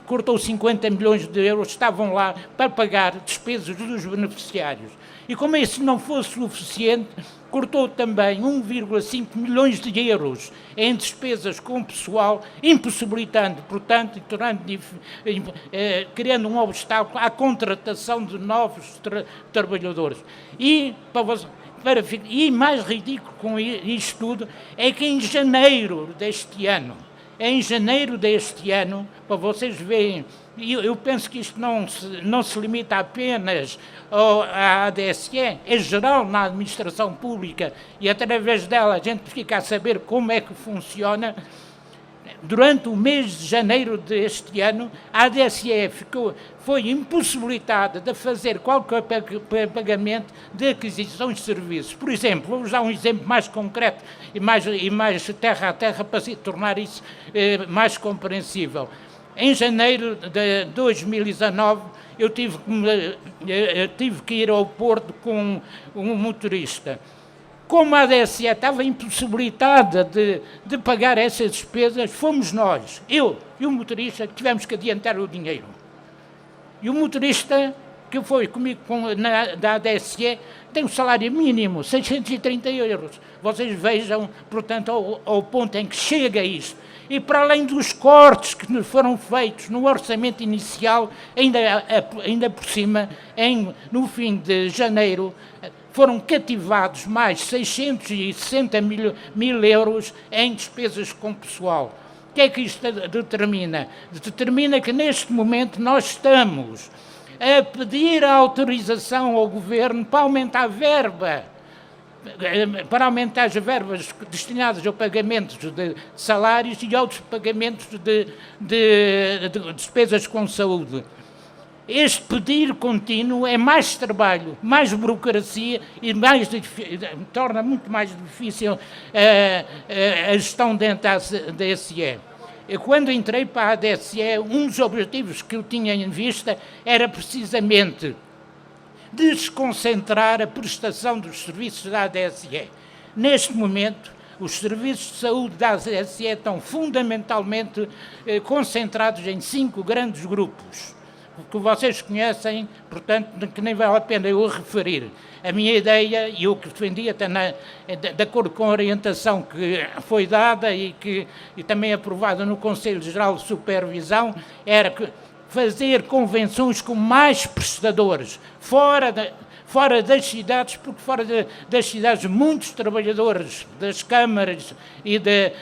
cortou 50 milhões de euros, estavam lá para pagar despesas dos beneficiários. E como isso não fosse suficiente, cortou também 1,5 milhões de euros em despesas com pessoal, impossibilitando, portanto, criando um obstáculo à contratação de novos trabalhadores. E mais ridículo com isto tudo é que em janeiro deste ano, para vocês verem, eu penso que isto não se limita apenas à ADSE, é geral na administração pública e através dela a gente fica a saber como é que funciona. Durante o mês de janeiro deste ano, a ADSE foi impossibilitada de fazer qualquer pagamento de aquisições de serviços. Por exemplo, vou usar um exemplo mais concreto e mais terra a terra para tornar isso mais compreensível. Em janeiro de 2019, eu tive que ir ao Porto com um motorista. Como a ADSE estava impossibilitada de pagar essas despesas, fomos nós, eu e o motorista, que tivemos que adiantar o dinheiro. E o motorista que foi comigo da ADSE tem um salário mínimo, 630 euros. Vocês vejam, portanto, ao ponto em que chega isto. E para além dos cortes que foram feitos no orçamento inicial, ainda por cima, no fim de janeiro, foram cativados mais 660 mil euros em despesas com pessoal. O que é que isto determina? Determina que neste momento nós estamos a pedir a autorização ao Governo para aumentar a verba, as verbas destinadas ao pagamento de salários e outros pagamentos de despesas com saúde. Este pedir contínuo é mais trabalho, mais burocracia e torna muito mais difícil a gestão dentro da ADSE. Quando entrei para a ADSE, um dos objetivos que eu tinha em vista era precisamente desconcentrar a prestação dos serviços da ADSE. Neste momento, os serviços de saúde da ADSE estão fundamentalmente concentrados em 5 grandes grupos. que vocês conhecem, portanto, que nem vale a pena eu referir. A minha ideia, e eu que defendi até de acordo com a orientação que foi dada e também aprovada no Conselho Geral de Supervisão, era que fazer convenções com mais prestadores, fora das cidades, porque fora das cidades muitos trabalhadores das câmaras e de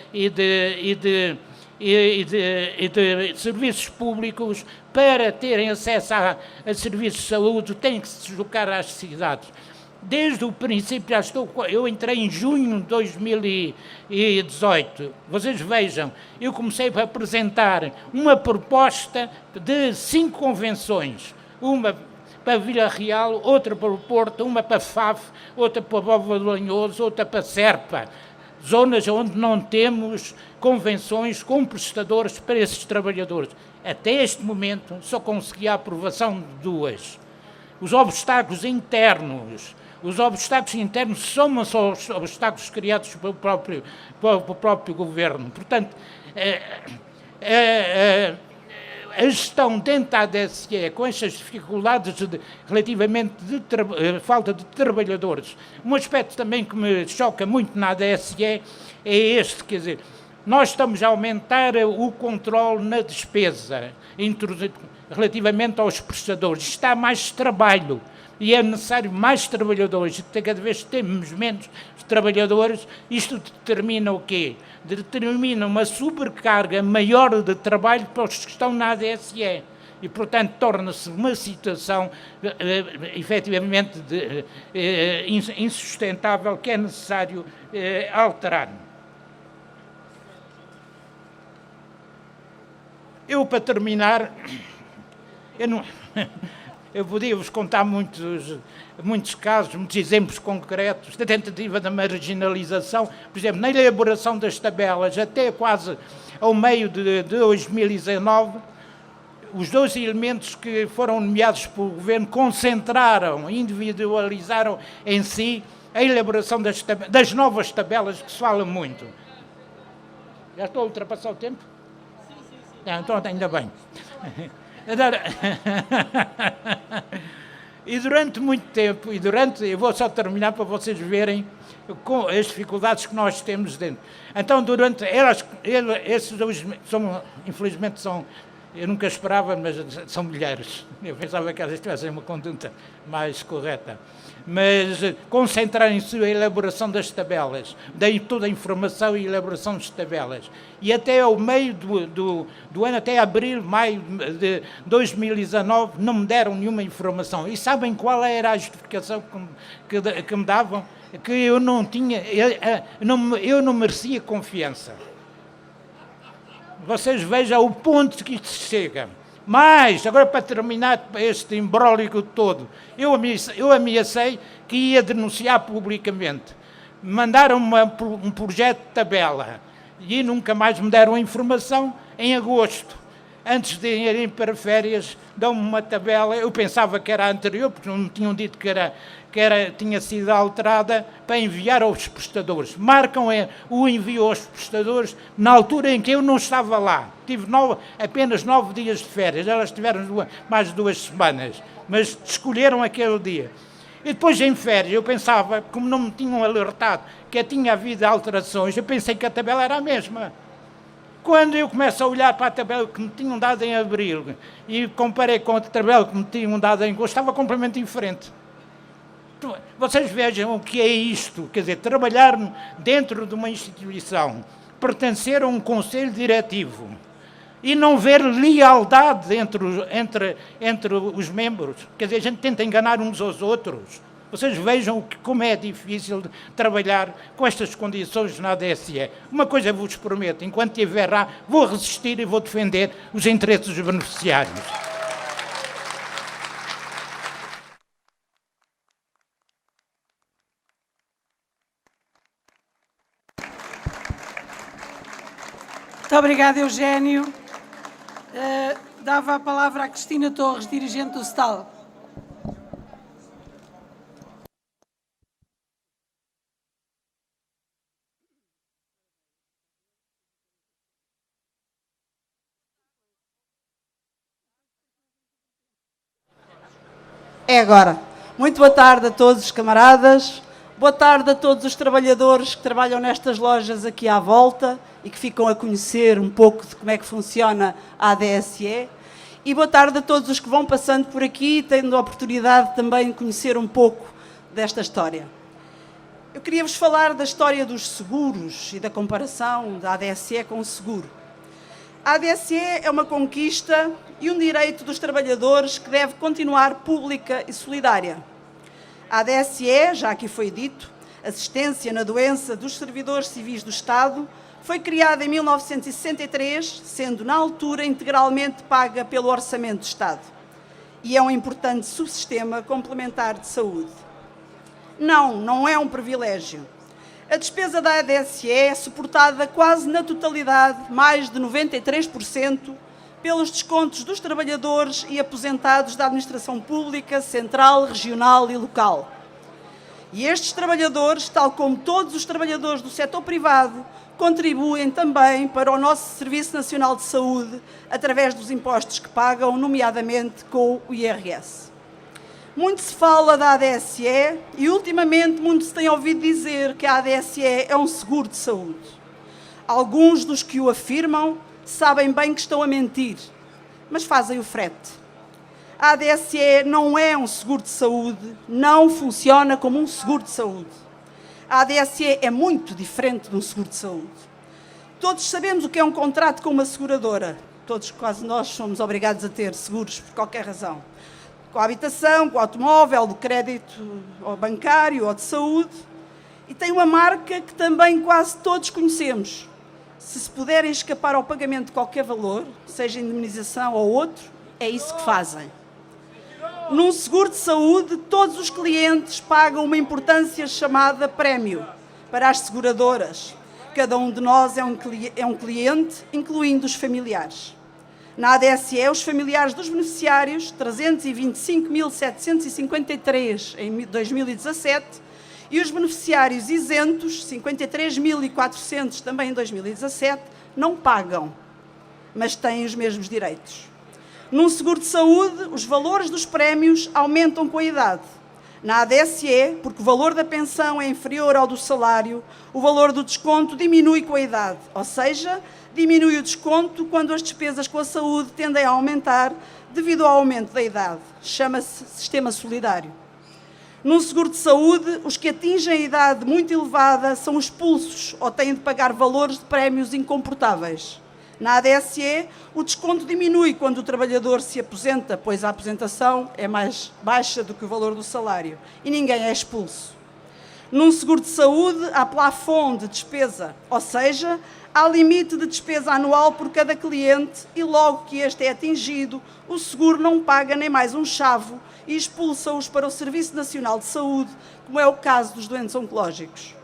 serviços públicos, para terem acesso a serviços de saúde, têm que se deslocar às cidades. Desde o princípio, eu entrei em junho de 2018. Vocês vejam, eu comecei a apresentar uma proposta de 5 convenções. Uma para Vila Real, outra para o Porto, uma para Faf, outra para Póvoa de Lanhoso, outra para Serpa. Zonas onde não temos convenções com prestadores para esses trabalhadores. Até este momento só consegui a aprovação de 2. Os obstáculos internos são só os obstáculos criados pelo próprio governo. Portanto, a gestão dentro da ADSE, com estas dificuldades relativamente falta de trabalhadores, um aspecto também que me choca muito na ADSE é este, quer dizer, nós estamos a aumentar o controle na despesa relativamente aos prestadores. Está mais trabalho e é necessário mais trabalhadores. Cada vez temos menos trabalhadores. Isto determina o quê? Determina uma sobrecarga maior de trabalho para os que estão na ADSE. E, portanto, torna-se uma situação efetivamente insustentável, que é necessário alterar. Eu, para terminar, eu podia-vos contar muitos casos, muitos exemplos concretos da tentativa da marginalização. Por exemplo, na elaboração das tabelas, até quase ao meio de 2019, os 2 elementos que foram nomeados pelo Governo concentraram, individualizaram em si a elaboração das novas tabelas, que se fala muito. Já estou a ultrapassar o tempo? Então, ainda bem. E durante muito tempo, eu vou só terminar para vocês verem com as dificuldades que nós temos dentro. Então, esses 2, infelizmente, eu nunca esperava, mas são mulheres. Eu pensava que elas tivessem uma conduta mais correta. Mas concentrarem-se na elaboração das tabelas, daí toda a informação e elaboração das tabelas. E até ao meio do ano, até abril, maio de 2019, não me deram nenhuma informação. E sabem qual era a justificação que me davam? Que eu não merecia confiança. Vocês vejam o ponto que isto chega. Mas, agora para terminar este imbróglio todo, eu ameacei que ia denunciar publicamente. Mandaram um projeto de tabela e nunca mais me deram a informação. Em agosto, antes de irem para férias, dão-me uma tabela. Eu pensava que era a anterior, porque não me tinham dito que tinha sido alterada, para enviar aos prestadores. Marcam o envio aos prestadores na altura em que eu não estava lá. Tive apenas 9 dias de férias, elas tiveram mais de 2 semanas, mas escolheram aquele dia. E depois, em férias, eu pensava, como não me tinham alertado que tinha havido alterações, eu pensei que a tabela era a mesma. Quando eu começo a olhar para a tabela que me tinham dado em abril e comparei com a tabela que me tinham dado em agosto, estava completamente diferente. Vocês vejam o que é isto, quer dizer, trabalhar dentro de uma instituição, pertencer a um conselho diretivo e não ver lealdade entre os membros. Quer dizer, a gente tenta enganar uns aos outros. Vocês vejam como é difícil trabalhar com estas condições na ADSE. Uma coisa vos prometo, enquanto estiver lá, vou resistir e vou defender os interesses dos beneficiários. Muito obrigada, Eugénio. Dava a palavra à Cristina Torres, dirigente do STAL. É agora. Muito boa tarde a todos os camaradas, boa tarde a todos os trabalhadores que trabalham nestas lojas aqui à volta e que ficam a conhecer um pouco de como é que funciona a ADSE. E boa tarde a todos os que vão passando por aqui, tendo a oportunidade também de conhecer um pouco desta história. Eu queria-vos falar da história dos seguros e da comparação da ADSE com o seguro. A ADSE é uma conquista e um direito dos trabalhadores que deve continuar pública e solidária. A ADSE, já aqui foi dito, Assistência na Doença dos Servidores Civis do Estado, foi criada em 1963, sendo na altura integralmente paga pelo Orçamento do Estado. E é um importante subsistema complementar de saúde. Não é um privilégio. A despesa da ADSE é suportada quase na totalidade, mais de 93%, pelos descontos dos trabalhadores e aposentados da administração pública, central, regional e local. E estes trabalhadores, tal como todos os trabalhadores do setor privado, contribuem também para o nosso Serviço Nacional de Saúde através dos impostos que pagam, nomeadamente com o IRS. Muito se fala da ADSE e, ultimamente, muito se tem ouvido dizer que a ADSE é um seguro de saúde. Alguns dos que o afirmam sabem bem que estão a mentir, mas fazem o frete. A ADSE não é um seguro de saúde, não funciona como um seguro de saúde. A ADSE é muito diferente de um seguro de saúde. Todos sabemos o que é um contrato com uma seguradora. Todos, quase nós, somos obrigados a ter seguros por qualquer razão. Com a habitação, com o automóvel, do crédito bancário ou de saúde. E tem uma marca que também quase todos conhecemos. Se puderem escapar ao pagamento de qualquer valor, seja indemnização ou outro, é isso que fazem. Num seguro de saúde, todos os clientes pagam uma importância chamada prémio para as seguradoras. Cada um de nós é um cliente, incluindo os familiares. Na ADSE, os familiares dos beneficiários, 325.753 em 2017, e os beneficiários isentos, 53.400 também em 2017, não pagam, mas têm os mesmos direitos. Num seguro de saúde, os valores dos prémios aumentam com a idade. Na ADSE, porque o valor da pensão é inferior ao do salário, o valor do desconto diminui com a idade, ou seja, diminui o desconto quando as despesas com a saúde tendem a aumentar devido ao aumento da idade. Chama-se sistema solidário. Num seguro de saúde, os que atingem a idade muito elevada são expulsos ou têm de pagar valores de prémios incomportáveis. Na ADSE, o desconto diminui quando o trabalhador se aposenta, pois a aposentação é mais baixa do que o valor do salário e ninguém é expulso. Num seguro de saúde, há plafond de despesa, ou seja, há limite de despesa anual por cada cliente e logo que este é atingido, o seguro não paga nem mais um chavo e expulsa-os para o Serviço Nacional de Saúde, como é o caso dos doentes oncológicos.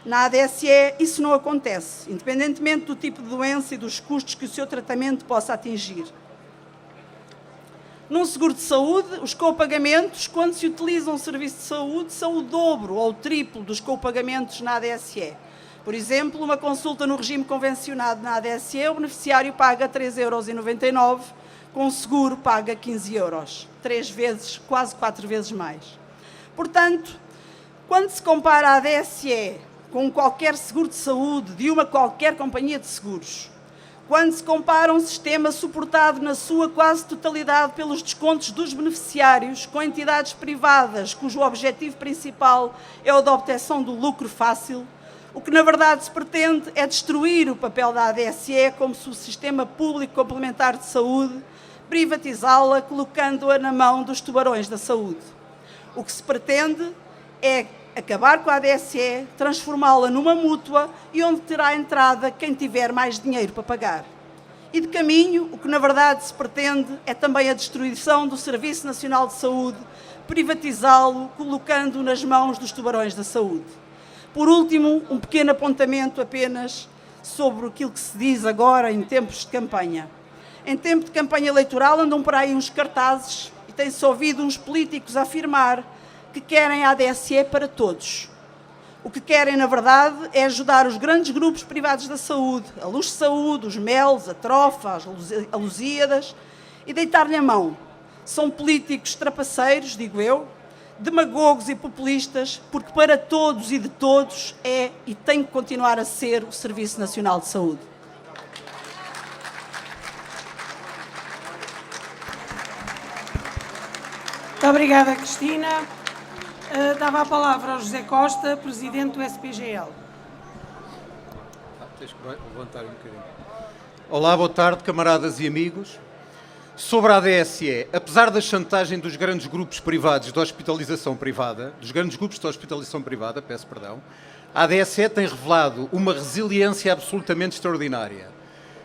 Na ADSE, isso não acontece, independentemente do tipo de doença e dos custos que o seu tratamento possa atingir. Num seguro de saúde, os copagamentos, quando se utiliza um serviço de saúde, são o dobro ou o triplo dos copagamentos na ADSE. Por exemplo, uma consulta no regime convencionado na ADSE, o beneficiário paga 3,99 €, com o seguro paga 15 €, 3 vezes, quase 4 vezes mais. Portanto, quando se compara a ADSE com qualquer seguro de saúde de uma qualquer companhia de seguros, quando se compara um sistema suportado na sua quase totalidade pelos descontos dos beneficiários com entidades privadas cujo objetivo principal é o da obtenção do lucro fácil, o que na verdade se pretende é destruir o papel da ADSE como subsistema público complementar de saúde, privatizá-la, colocando-a na mão dos tubarões da saúde. O que se pretende é acabar com a ADSE, transformá-la numa mútua e onde terá entrada quem tiver mais dinheiro para pagar. E de caminho, o que na verdade se pretende é também a destruição do Serviço Nacional de Saúde, privatizá-lo, colocando-o nas mãos dos tubarões da saúde. Por último, um pequeno apontamento apenas sobre aquilo que se diz agora em tempos de campanha. Em tempo de campanha eleitoral andam por aí uns cartazes e tem-se ouvido uns políticos afirmar que querem a ADSE para todos. O que querem, na verdade, é ajudar os grandes grupos privados da saúde, a Luz Saúde, os MELs, a Trofa, a Lusíadas, e deitar-lhe a mão. São políticos trapaceiros, digo eu, demagogos e populistas, porque para todos e de todos é e tem que continuar a ser o Serviço Nacional de Saúde. Muito obrigada, Cristina. Dava a palavra ao José Costa, Presidente do SPGL. Tens que levantar um bocadinho. Olá, boa tarde, camaradas e amigos. Sobre a ADSE, apesar da chantagem dos grandes grupos privados de hospitalização privada, peço perdão, a ADSE tem revelado uma resiliência absolutamente extraordinária,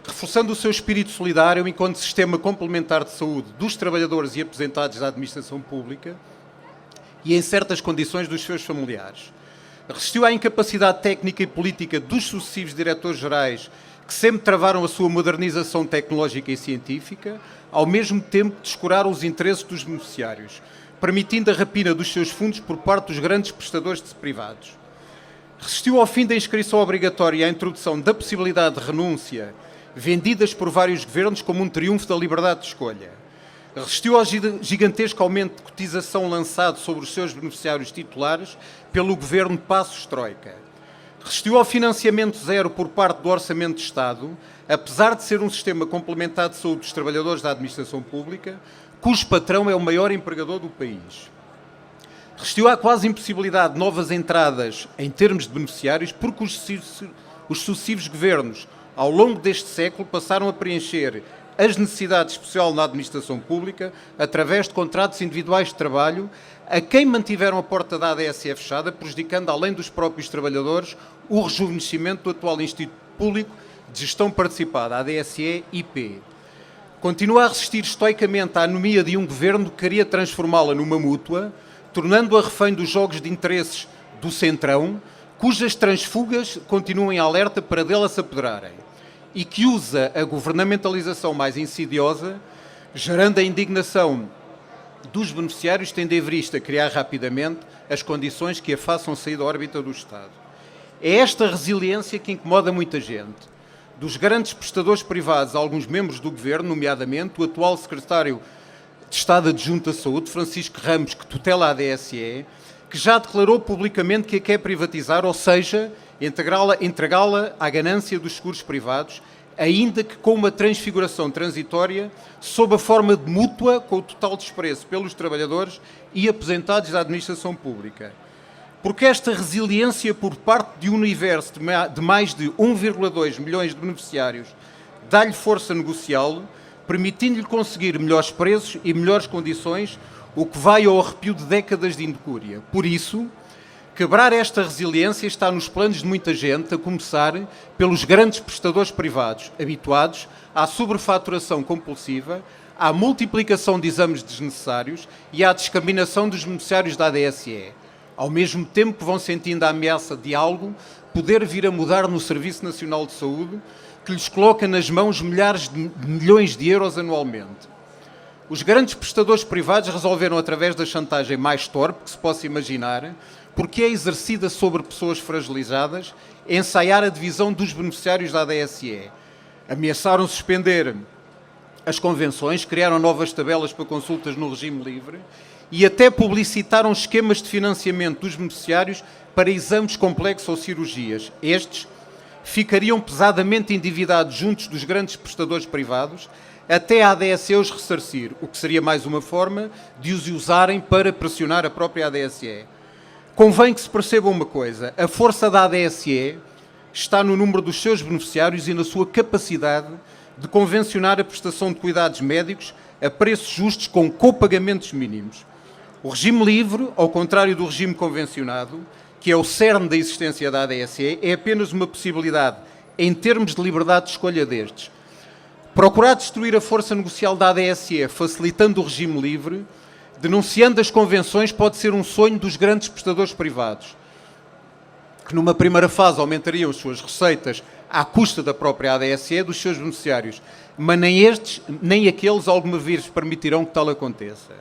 reforçando o seu espírito solidário enquanto sistema complementar de saúde dos trabalhadores e aposentados da administração pública e, em certas condições, dos seus familiares. Resistiu à incapacidade técnica e política dos sucessivos diretores-gerais que sempre travaram a sua modernização tecnológica e científica, ao mesmo tempo de descurar os interesses dos beneficiários, permitindo a rapina dos seus fundos por parte dos grandes prestadores de privados. Resistiu ao fim da inscrição obrigatória e à introdução da possibilidade de renúncia, vendidas por vários governos como um triunfo da liberdade de escolha. Resistiu ao gigantesco aumento de cotização lançado sobre os seus beneficiários titulares pelo governo Passos-Troika. Resistiu ao financiamento zero por parte do Orçamento de Estado, apesar de ser um sistema complementar de saúde dos trabalhadores da administração pública, cujo patrão é o maior empregador do país. Resistiu à quase impossibilidade de novas entradas em termos de beneficiários, porque os sucessivos governos, ao longo deste século, passaram a preencher as necessidades especiais na administração pública através de contratos individuais de trabalho, a quem mantiveram a porta da ADSE fechada, prejudicando, além dos próprios trabalhadores, o rejuvenescimento do atual Instituto Público de Gestão Participada, ADSE-IP. Continua a resistir estoicamente à anomia de um governo que queria transformá-la numa mútua, tornando-a refém dos jogos de interesses do Centrão, cujas transfugas continuam em alerta para dela se apoderarem, e que usa a governamentalização mais insidiosa, gerando a indignação dos beneficiários, tendo em vista criar rapidamente as condições que a façam sair da órbita do Estado. É esta resiliência que incomoda muita gente. Dos grandes prestadores privados a alguns membros do Governo, nomeadamente o atual Secretário de Estado Adjunto da Saúde, Francisco Ramos, que tutela a ADSE, que já declarou publicamente que a quer privatizar, ou seja, entregá-la à ganância dos seguros privados, ainda que com uma transfiguração transitória, sob a forma de mútua, com o total desprezo pelos trabalhadores e aposentados da administração pública. Porque esta resiliência por parte de um universo de mais de 1,2 milhões de beneficiários dá-lhe força negocial, permitindo-lhe conseguir melhores preços e melhores condições, o que vai ao arrepio de décadas de indecúria. Por isso, quebrar esta resiliência está nos planos de muita gente, a começar pelos grandes prestadores privados, habituados à sobrefaturação compulsiva, à multiplicação de exames desnecessários e à discriminação dos beneficiários da ADSE, ao mesmo tempo que vão sentindo a ameaça de algo poder vir a mudar no Serviço Nacional de Saúde, que lhes coloca nas mãos milhares de milhões de euros anualmente. Os grandes prestadores privados resolveram, através da chantagem mais torpe que se possa imaginar, porque é exercida sobre pessoas fragilizadas, ensaiar a divisão dos beneficiários da ADSE. Ameaçaram suspender as convenções, criaram novas tabelas para consultas no regime livre e até publicitaram esquemas de financiamento dos beneficiários para exames complexos ou cirurgias. Estes ficariam pesadamente endividados juntos dos grandes prestadores privados, até a ADSE os ressarcir, o que seria mais uma forma de os usarem para pressionar a própria ADSE. Convém que se perceba uma coisa, a força da ADSE está no número dos seus beneficiários e na sua capacidade de convencionar a prestação de cuidados médicos a preços justos com copagamentos mínimos. O regime livre, ao contrário do regime convencionado, que é o cerne da existência da ADSE, é apenas uma possibilidade em termos de liberdade de escolha destes. Procurar destruir a força negocial da ADSE, facilitando o regime livre, denunciando as convenções, pode ser um sonho dos grandes prestadores privados, que numa primeira fase aumentariam as suas receitas à custa da própria ADSE dos seus beneficiários, mas nem estes, nem aqueles alguma vez permitirão que tal aconteça.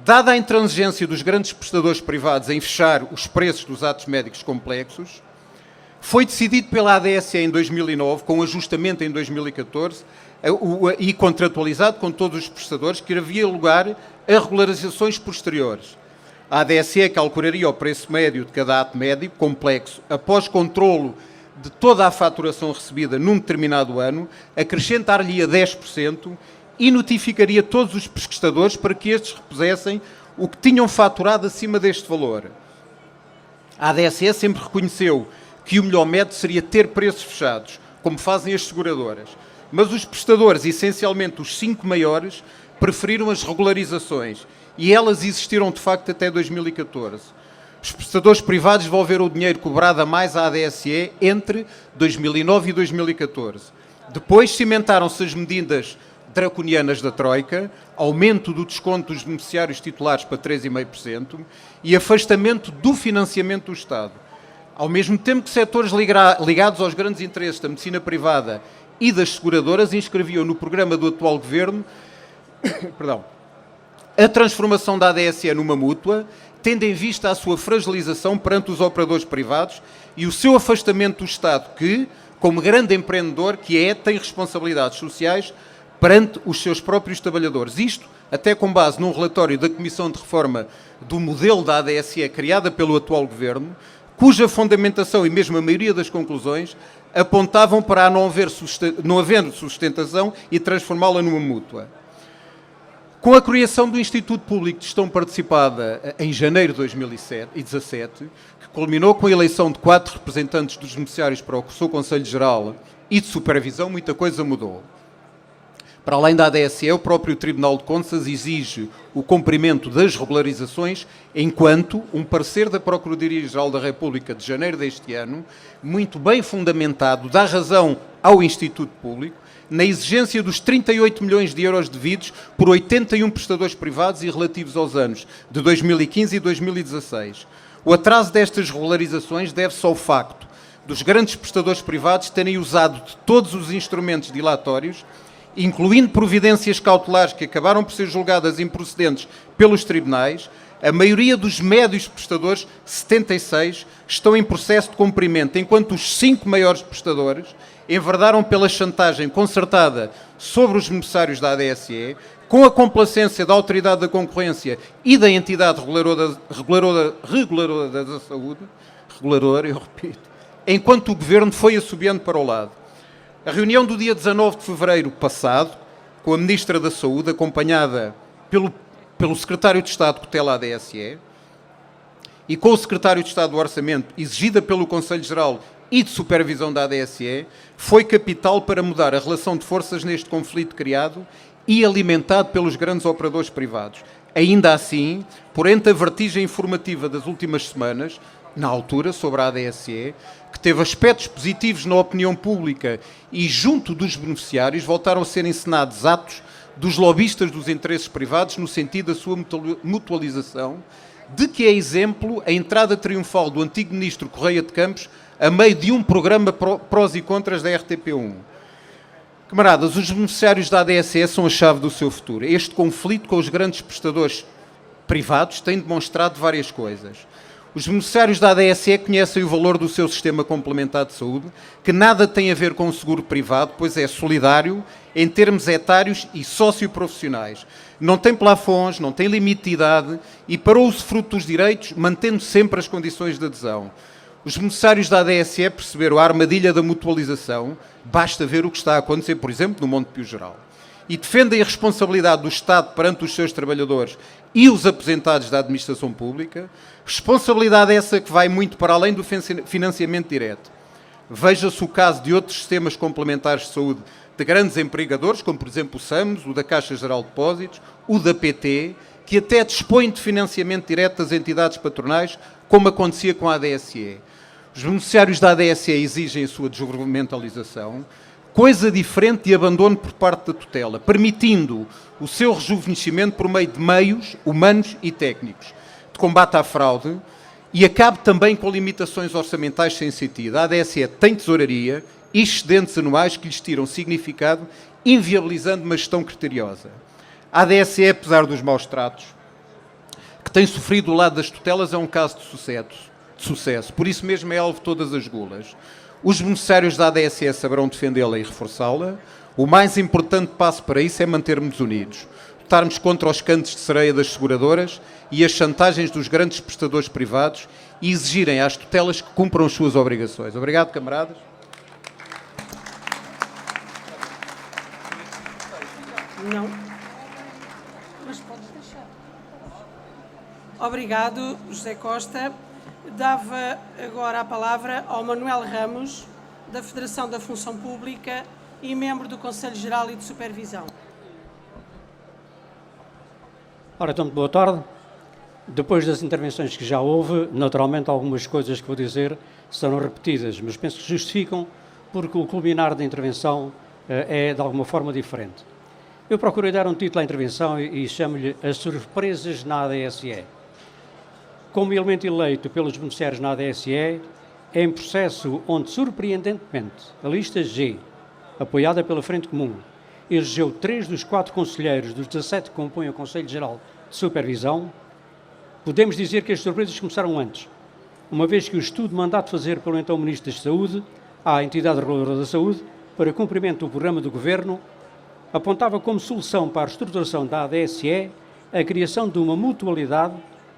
Dada a intransigência dos grandes prestadores privados em fechar os preços dos atos médicos complexos, foi decidido pela ADSE em 2009, com ajustamento em 2014, e contratualizado com todos os prestadores que havia lugar a regularizações posteriores. A ADSE calcularia o preço médio de cada ato médico complexo após controlo de toda a faturação recebida num determinado ano, acrescentar-lhe a 10% e notificaria todos os prestadores para que estes repusessem o que tinham faturado acima deste valor. A ADSE sempre reconheceu que o melhor método seria ter preços fechados, como fazem as seguradoras. Mas os prestadores, essencialmente os 5 maiores, preferiram as regularizações e elas existiram de facto até 2014. Os prestadores privados devolveram o dinheiro cobrado a mais à ADSE entre 2009 e 2014. Depois cimentaram-se as medidas draconianas da Troika, aumento do desconto dos beneficiários titulares para 3,5% e afastamento do financiamento do Estado. Ao mesmo tempo que setores ligados aos grandes interesses da medicina privada e das seguradoras inscreviam no programa do atual Governo a transformação da ADSE numa mútua, tendo em vista a sua fragilização perante os operadores privados e o seu afastamento do Estado que, como grande empreendedor que é, tem responsabilidades sociais perante os seus próprios trabalhadores. Isto até com base num relatório da Comissão de Reforma do modelo da ADSE criada pelo atual Governo, cuja fundamentação e mesmo a maioria das conclusões apontavam para não haver sustentação e transformá-la numa mútua. Com a criação do Instituto Público de Gestão Participada em janeiro de 2017, que culminou com a eleição de 4 representantes dos beneficiários para o seu Conselho Geral e de Supervisão, muita coisa mudou. Para além da ADSE, o próprio Tribunal de Contas exige o cumprimento das regularizações, enquanto um parecer da Procuradoria-Geral da República de janeiro deste ano, muito bem fundamentado, dá razão ao Instituto Público na exigência dos 38 milhões de euros devidos por 81 prestadores privados e relativos aos anos de 2015 e 2016. O atraso destas regularizações deve-se ao facto dos grandes prestadores privados terem usado de todos os instrumentos dilatórios, incluindo providências cautelares que acabaram por ser julgadas improcedentes pelos tribunais. A maioria dos médios prestadores, 76, estão em processo de cumprimento, enquanto os 5 maiores prestadores enverdaram pela chantagem concertada sobre os beneficiários da ADSE, com a complacência da Autoridade da Concorrência e da entidade reguladora da saúde, enquanto o Governo foi assobiando para o lado. A reunião do dia 19 de fevereiro passado, com a Ministra da Saúde, acompanhada pelo Secretário de Estado de Tutela ADSE e com o Secretário de Estado do Orçamento, exigida pelo Conselho Geral e de Supervisão da ADSE, foi capital para mudar a relação de forças neste conflito criado e alimentado pelos grandes operadores privados. Ainda assim, porém a vertigem informativa das últimas semanas, na altura, sobre a ADSE, que teve aspectos positivos na opinião pública e junto dos beneficiários, voltaram a ser encenados atos dos lobistas dos interesses privados no sentido da sua mutualização, de que é exemplo a entrada triunfal do antigo ministro Correia de Campos a meio de um programa prós e contras da RTP1. Camaradas, os beneficiários da ADSE são a chave do seu futuro. Este conflito com os grandes prestadores privados tem demonstrado várias coisas. Os beneficiários da ADSE conhecem o valor do seu sistema complementar de saúde, que nada tem a ver com o seguro privado, pois é solidário em termos etários e socioprofissionais. Não tem plafons, não tem limite de idade e, para o usufruto dos direitos, mantendo sempre as condições de adesão. Os beneficiários da ADSE perceberam a armadilha da mutualização, basta ver o que está a acontecer, por exemplo, no Monte Pio Geral. E defendem a responsabilidade do Estado perante os seus trabalhadores e os aposentados da administração pública, responsabilidade essa que vai muito para além do financiamento direto. Veja-se o caso de outros sistemas complementares de saúde de grandes empregadores, como por exemplo o SAMS, o da Caixa Geral de Depósitos, o da PT, que até dispõem de financiamento direto das entidades patronais, como acontecia com a ADSE. Os beneficiários da ADSE exigem a sua desgovernamentalização, coisa diferente de abandono por parte da tutela, permitindo o seu rejuvenescimento por meio de meios humanos e técnicos de combate à fraude e acabe também com limitações orçamentais sem sentido. A ADSE tem tesouraria e excedentes anuais que lhes tiram significado, inviabilizando uma gestão criteriosa. A ADSE, apesar dos maus tratos que tem sofrido do lado das tutelas, é um caso de sucesso. Por isso mesmo é alvo de todas as gulas. Os beneficiários da ADSE saberão defendê-la e reforçá-la. O mais importante passo para isso é mantermos unidos, lutarmos contra os cantos de sereia das seguradoras e as chantagens dos grandes prestadores privados e exigirem às tutelas que cumpram as suas obrigações. Obrigado, camaradas. Não. Mas podes deixar. Obrigado, José Costa. Dava agora a palavra ao Manuel Ramos, da Federação da Função Pública e membro do Conselho Geral e de Supervisão. Ora, então, boa tarde. Depois das intervenções que já houve, naturalmente algumas coisas que vou dizer serão repetidas, mas penso que justificam porque o culminar da intervenção é de alguma forma diferente. Eu procurei dar um título à intervenção e chamo-lhe As Surpresas na ADSE. Como elemento eleito pelos beneficiários na ADSE, é em processo onde, surpreendentemente, a lista G, apoiada pela Frente Comum, elegeu 3 dos 4 conselheiros dos 17 que compõem o Conselho Geral de Supervisão, podemos dizer que as surpresas começaram antes, uma vez que o estudo mandado fazer pelo então Ministro da Saúde à Entidade Reguladora da Saúde para cumprimento do programa do Governo apontava como solução para a reestruturação da ADSE a criação de uma mutualidade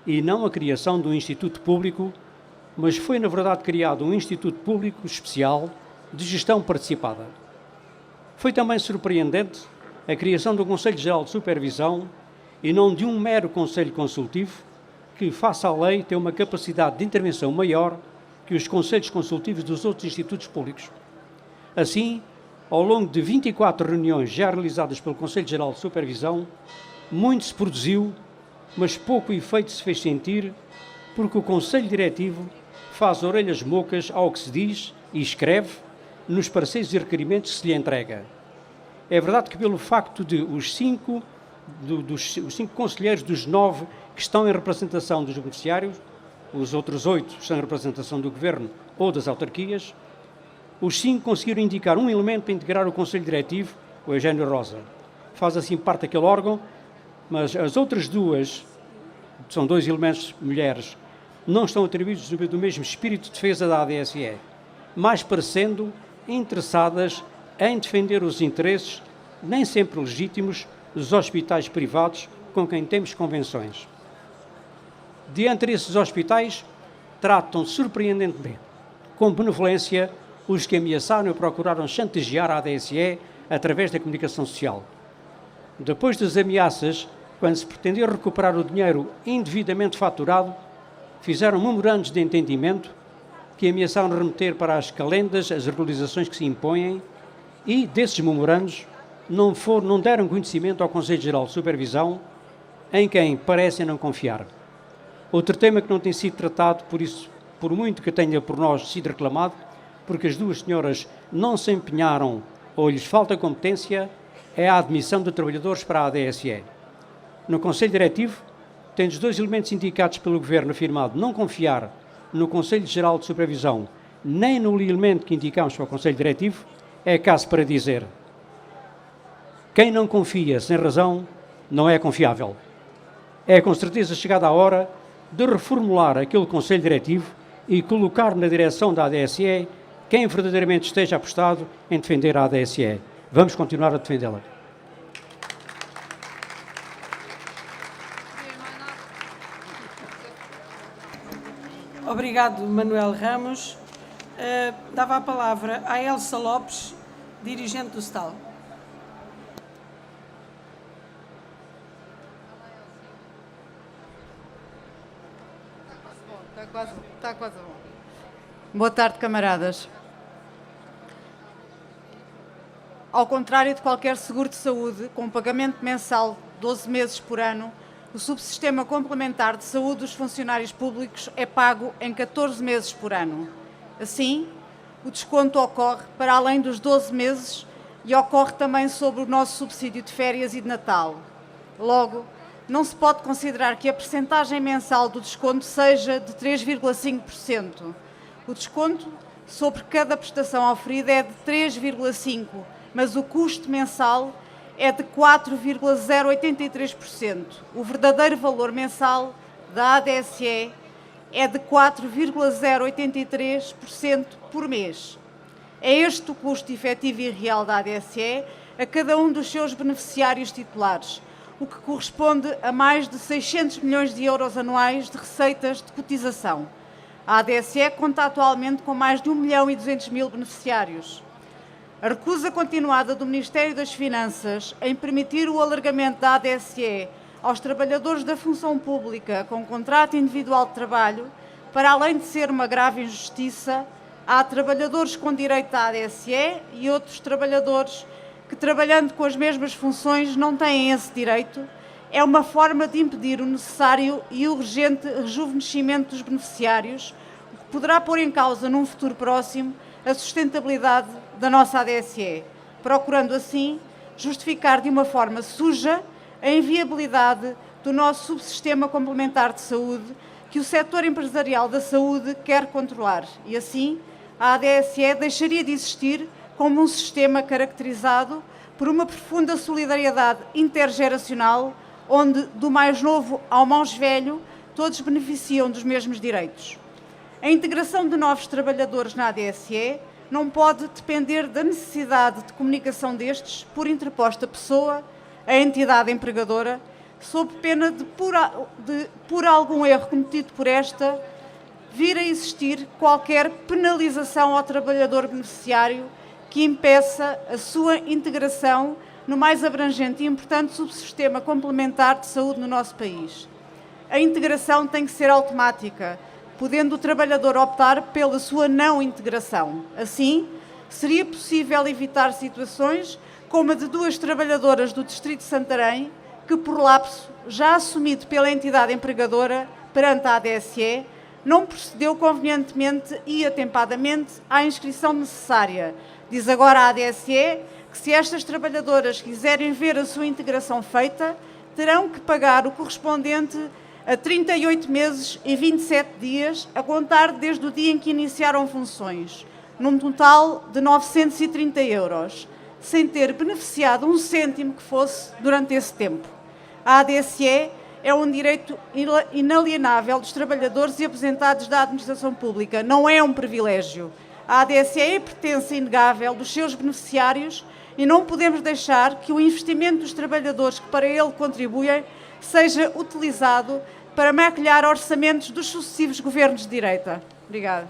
e não a criação de um instituto público, mas foi, na verdade, criado um instituto público especial de gestão participada. Foi também surpreendente a criação do Conselho Geral de Supervisão e não de um mero Conselho Consultivo, que, face à lei, tem uma capacidade de intervenção maior que os Conselhos Consultivos dos outros institutos públicos. Assim, ao longo de 24 reuniões já realizadas pelo Conselho Geral de Supervisão, muito se produziu, mas pouco efeito se fez sentir, porque o Conselho Diretivo faz orelhas mocas ao que se diz e escreve nos pareceres e requerimentos que se lhe entrega. É verdade que pelo facto de os 5 conselheiros dos 9 que estão em representação dos beneficiários, os outros 8 estão em representação do Governo ou das autarquias, os 5 conseguiram indicar um elemento para integrar o Conselho Diretivo, o Eugênio Rosa. Faz assim parte daquele órgão, mas as outras 2, são 2 elementos mulheres, não estão atribuídos do mesmo espírito de defesa da ADSE, mais parecendo interessadas em defender os interesses, nem sempre legítimos, dos hospitais privados com quem temos convenções. Diante desses hospitais, tratam surpreendentemente, com benevolência, os que ameaçaram e procuraram chantagear a ADSE através da comunicação social. Depois das ameaças, quando se pretendia recuperar o dinheiro indevidamente faturado, fizeram memorandos de entendimento que ameaçaram remeter para as calendas as regularizações que se impõem e, desses memorandos, não deram conhecimento ao Conselho Geral de Supervisão, em quem parecem não confiar. Outro tema que não tem sido tratado, por isso, por muito que tenha por nós sido reclamado, porque as 2 senhoras não se empenharam ou lhes falta competência, é a admissão de trabalhadores para a ADSE. No Conselho Diretivo, tendo os 2 elementos indicados pelo Governo afirmado não confiar no Conselho Geral de Supervisão, nem no elemento que indicamos para o Conselho Diretivo, é caso para dizer: quem não confia sem razão não é confiável. É com certeza chegada a hora de reformular aquele Conselho Diretivo e colocar na direção da ADSE quem verdadeiramente esteja apostado em defender a ADSE. Vamos continuar a defendê-la. Obrigado, Manuel Ramos. Dava a palavra à Elsa Lopes, dirigente do STAL. Está quase bom. Boa tarde, camaradas. Ao contrário de qualquer seguro de saúde, com pagamento mensal de 12 meses por ano, o subsistema complementar de saúde dos funcionários públicos é pago em 14 meses por ano. Assim, o desconto ocorre para além dos 12 meses e ocorre também sobre o nosso subsídio de férias e de Natal. Logo, não se pode considerar que a percentagem mensal do desconto seja de 3,5%. O desconto sobre cada prestação oferida é de 3,5%, mas o custo mensal é de 4,083%. O verdadeiro valor mensal da ADSE é de 4,083% por mês. É este o custo efetivo e real da ADSE, a cada um dos seus beneficiários titulares, o que corresponde a mais de 600 milhões de euros anuais de receitas de cotização. A ADSE conta atualmente com mais de 1.200.000 beneficiários. A recusa continuada do Ministério das Finanças em permitir o alargamento da ADSE aos trabalhadores da função pública com contrato individual de trabalho, para além de ser uma grave injustiça, há trabalhadores com direito à ADSE e outros trabalhadores que, trabalhando com as mesmas funções, não têm esse direito. É uma forma de impedir o necessário e urgente rejuvenescimento dos beneficiários, o que poderá pôr em causa, num futuro próximo, a sustentabilidade da nossa ADSE, procurando assim justificar de uma forma suja a inviabilidade do nosso subsistema complementar de saúde que o setor empresarial da saúde quer controlar e assim a ADSE deixaria de existir como um sistema caracterizado por uma profunda solidariedade intergeracional onde, do mais novo ao mais velho, todos beneficiam dos mesmos direitos. A integração de novos trabalhadores na ADSE não pode depender da necessidade de comunicação destes por interposta pessoa, a entidade empregadora, sob pena de, por algum erro cometido por esta, vir a existir qualquer penalização ao trabalhador beneficiário que impeça a sua integração no mais abrangente e importante subsistema complementar de saúde no nosso país. A integração tem que ser automática, podendo o trabalhador optar pela sua não integração. Assim, seria possível evitar situações como a de 2 trabalhadoras do Distrito de Santarém, que, por lapso já assumido pela entidade empregadora perante a ADSE, não procedeu convenientemente e atempadamente à inscrição necessária. Diz agora a ADSE que, se estas trabalhadoras quiserem ver a sua integração feita, terão que pagar o correspondente a 38 meses e 27 dias, a contar desde o dia em que iniciaram funções, num total de 930 euros, sem ter beneficiado um cêntimo que fosse durante esse tempo. A ADSE é um direito inalienável dos trabalhadores e aposentados da administração pública, não é um privilégio. A ADSE é a pertença inegável dos seus beneficiários e não podemos deixar que o investimento dos trabalhadores que para ele contribuem seja utilizado para maquilhar orçamentos dos sucessivos governos de direita. Obrigada.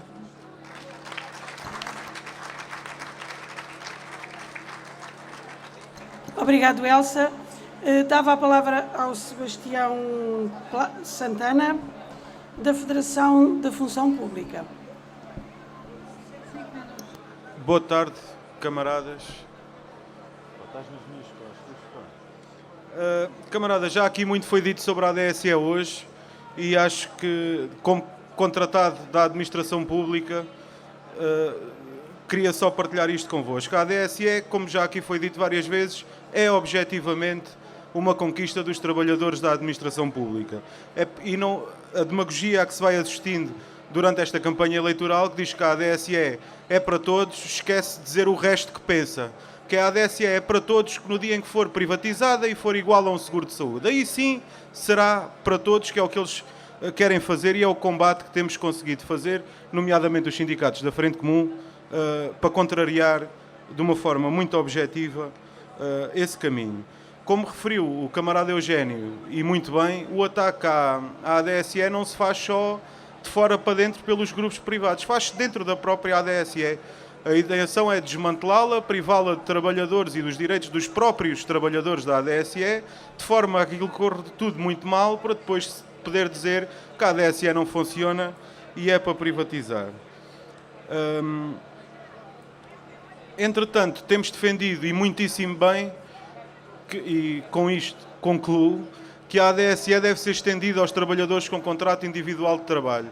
Obrigado, Elsa. Dava a palavra ao Sebastião Santana, da Federação da Função Pública. Boa tarde, camaradas. Camaradas, já aqui muito foi dito sobre a ADSE hoje e acho que, como contratado da administração pública, queria só partilhar isto convosco. A ADSE, como já aqui foi dito várias vezes, é objetivamente uma conquista dos trabalhadores da administração pública. A demagogia a que se vai assistindo durante esta campanha eleitoral, que diz que a ADSE é para todos, esquece de dizer o resto que pensa. Que a ADSE é para todos, que no dia em que for privatizada e for igual a um seguro de saúde. Aí sim será para todos, que é o que eles querem fazer e é o combate que temos conseguido fazer, nomeadamente os sindicatos da Frente Comum, para contrariar de uma forma muito objetiva esse caminho. Como referiu o camarada Eugénio, e muito bem, o ataque à ADSE não se faz só de fora para dentro pelos grupos privados, faz-se dentro da própria ADSE. A intenção é desmantelá-la, privá-la de trabalhadores e dos direitos dos próprios trabalhadores da ADSE, de forma a que aquilo corra tudo muito mal, para depois poder dizer que a ADSE não funciona e é para privatizar. Entretanto, temos defendido, e muitíssimo bem, e com isto concluo, que a ADSE deve ser estendida aos trabalhadores com contrato individual de trabalho.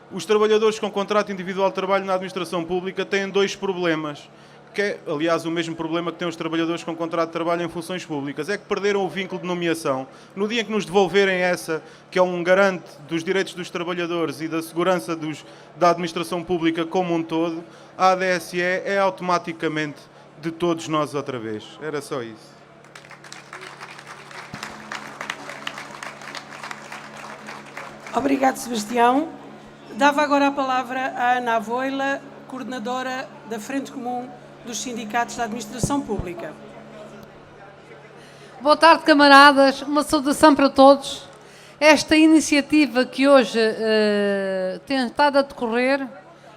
Os trabalhadores com contrato individual de trabalho na administração pública têm 2 problemas, que é, aliás, o mesmo problema que têm os trabalhadores com contrato de trabalho em funções públicas, é que perderam o vínculo de nomeação. No dia em que nos devolverem essa, que é um garante dos direitos dos trabalhadores e da segurança da administração pública como um todo, a ADSE é automaticamente de todos nós outra vez. Era só isso. Obrigado, Sebastião. Dava agora a palavra à Ana Avoila, coordenadora da Frente Comum dos Sindicatos da Administração Pública. Boa tarde, camaradas. Uma saudação para todos. Esta iniciativa que hoje tem estado a decorrer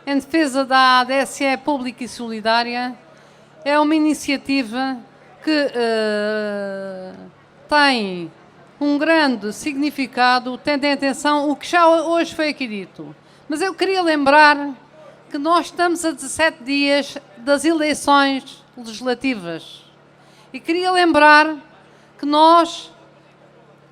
em defesa da ADSE pública e solidária é uma iniciativa que tem um grande significado, tendo em atenção o que já hoje foi aqui dito. Mas eu queria lembrar que nós estamos a 17 dias das eleições legislativas. E queria lembrar que nós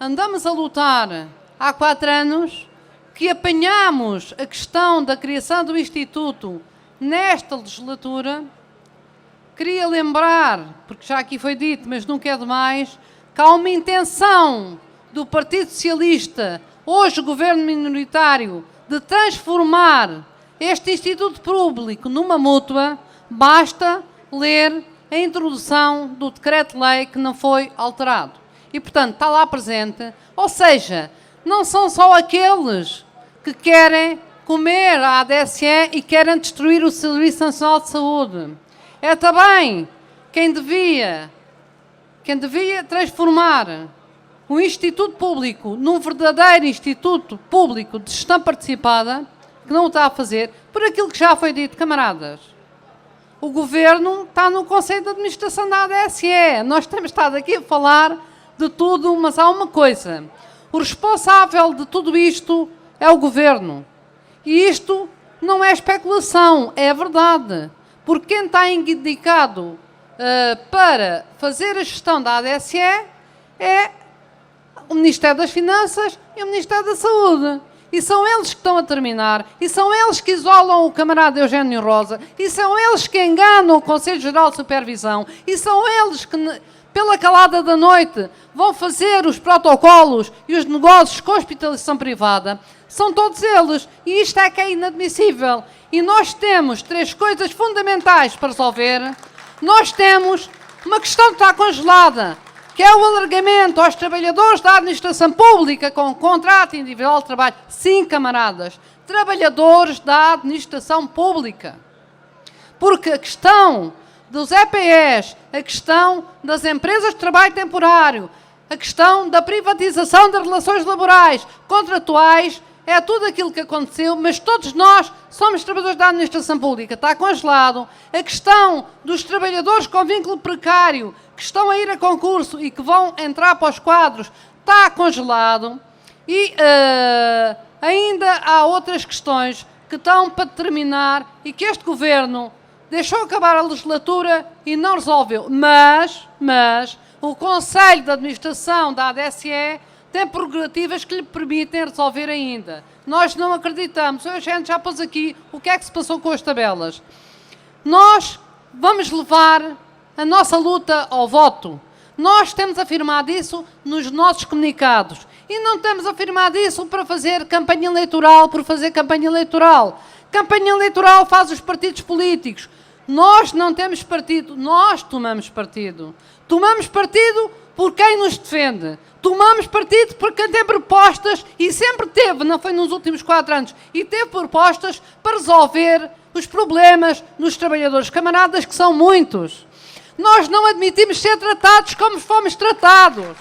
andamos a lutar há 4 anos, que apanhamos a questão da criação do Instituto nesta legislatura. Queria lembrar, porque já aqui foi dito, mas nunca é demais, que há uma intenção do Partido Socialista, hoje governo minoritário, de transformar este Instituto Público numa mútua. Basta ler a introdução do decreto-lei que não foi alterado. E, portanto, está lá presente. Ou seja, não são só aqueles que querem comer a ADSE e querem destruir o Serviço Nacional de Saúde. É também quem devia transformar o Instituto Público num verdadeiro Instituto Público de Gestão Participada, que não o está a fazer, por aquilo que já foi dito, camaradas. O Governo está no Conselho de Administração da ADSE. Nós temos estado aqui a falar de tudo, mas há uma coisa. O responsável de tudo isto é o Governo. E isto não é especulação, é a verdade. Porque quem está indicado para fazer a gestão da ADSE é o Ministério das Finanças e o Ministério da Saúde. E são eles que estão a terminar, e são eles que isolam o camarada Eugênio Rosa, e são eles que enganam o Conselho Geral de Supervisão, e são eles que, pela calada da noite, vão fazer os protocolos e os negócios com a hospitalização privada. São todos eles, e isto é que é inadmissível. E nós temos 3 coisas fundamentais para resolver. Nós temos uma questão que está congelada, que é o alargamento aos trabalhadores da administração pública com contrato individual de trabalho. Sim, camaradas, trabalhadores da administração pública. Porque a questão dos EPS, a questão das empresas de trabalho temporário, a questão da privatização das relações laborais, contratuais, é tudo aquilo que aconteceu, mas todos nós somos trabalhadores da administração pública. Está congelado. A questão dos trabalhadores com vínculo precário, que estão a ir a concurso e que vão entrar para os quadros, está congelado. E ainda há outras questões que estão para terminar e que este Governo deixou acabar a legislatura e não resolveu. Mas o Conselho de Administração da ADSE tem prerrogativas que lhe permitem resolver ainda. Nós não acreditamos. A gente já pôs aqui o que é que se passou com as tabelas. Nós vamos levar a nossa luta ao voto. Nós temos afirmado isso nos nossos comunicados. E não temos afirmado isso para fazer campanha eleitoral, por fazer campanha eleitoral. Campanha eleitoral faz os partidos políticos. Nós não temos partido, nós tomamos partido. Tomamos partido por quem nos defende. Tomamos partido por quem tem propostas, e sempre teve, não foi nos últimos 4 anos, e teve propostas para resolver os problemas dos trabalhadores. Camaradas, que são muitos. Nós não admitimos ser tratados como fomos tratados.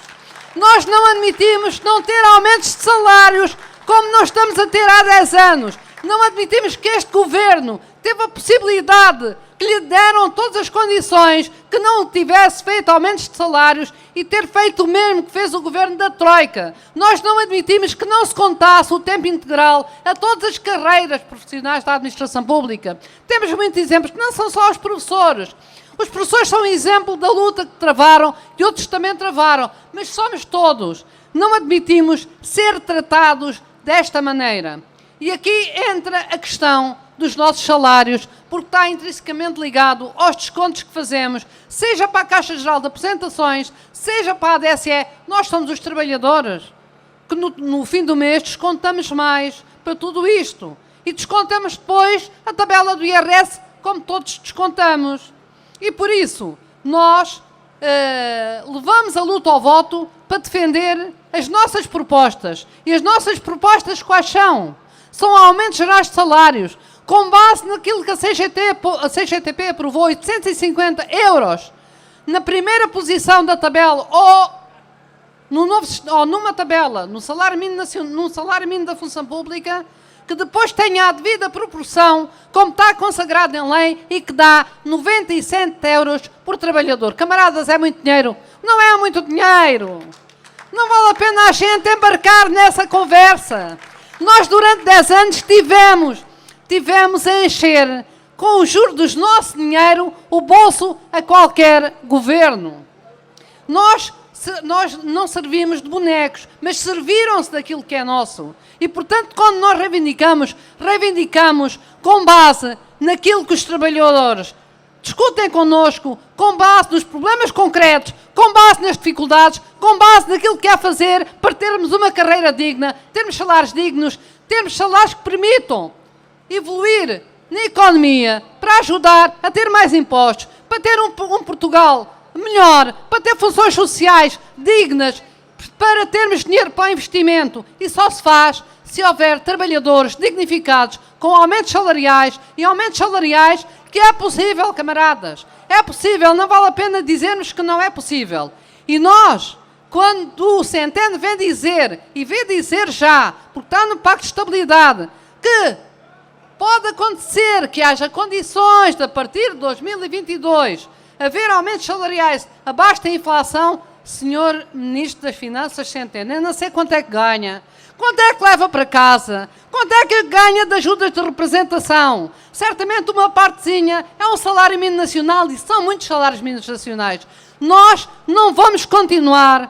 Nós não admitimos não ter aumentos de salários como nós estamos a ter há 10 anos. Não admitimos que este Governo teve a possibilidade, que lhe deram todas as condições, que não tivesse feito aumentos de salários e ter feito o mesmo que fez o Governo da Troika. Nós não admitimos que não se contasse o tempo integral a todas as carreiras profissionais da administração pública. Temos muitos exemplos, que não são só os professores. Os professores são um exemplo da luta que travaram, que outros também travaram, mas somos todos. Não admitimos ser tratados desta maneira. E aqui entra a questão dos nossos salários, porque está intrinsecamente ligado aos descontos que fazemos, seja para a Caixa Geral de Apresentações, seja para a ADSE. Nós somos os trabalhadores que no fim do mês descontamos mais para tudo isto. E descontamos depois a tabela do IRS, como todos descontamos. E por isso, nós levamos a luta ao voto para defender as nossas propostas. E as nossas propostas quais são? São aumentos gerais de salários, com base naquilo que a CGTP aprovou, 850 euros na primeira posição da tabela, ou ou numa tabela, no salário mínimo da função pública, que depois tenha a devida proporção, como está consagrado em lei, e que dá 97 euros por trabalhador. Camaradas, é muito dinheiro? Não é muito dinheiro. Não vale a pena a gente embarcar nessa conversa. Nós, durante 10 anos, tivemos a encher, com o juro do nosso dinheiro, o bolso a qualquer governo. Nós não servimos de bonecos, mas serviram-se daquilo que é nosso. E, portanto, quando nós reivindicamos com base naquilo que os trabalhadores discutem connosco, com base nos problemas concretos, com base nas dificuldades, com base naquilo que há a fazer para termos uma carreira digna, termos salários dignos, termos salários que permitam evoluir na economia, para ajudar a ter mais impostos, para ter um Portugal melhor, para ter funções sociais dignas, para termos dinheiro para o investimento. E só se faz se houver trabalhadores dignificados, com aumentos salariais, e aumentos salariais que é possível, camaradas. É possível, não vale a pena dizermos que não é possível. E nós, quando o Centeno vem dizer, e vem dizer já, porque está no Pacto de Estabilidade, que pode acontecer que haja condições de, a partir de 2022, haver aumentos salariais abaixo da inflação, senhor Ministro das Finanças Centeno, eu não sei quanto é que ganha, quanto é que leva para casa, quanto é que ganha de ajudas de representação. Certamente uma partezinha é um salário mínimo nacional, e são muitos salários mínimos nacionais. Nós não vamos continuar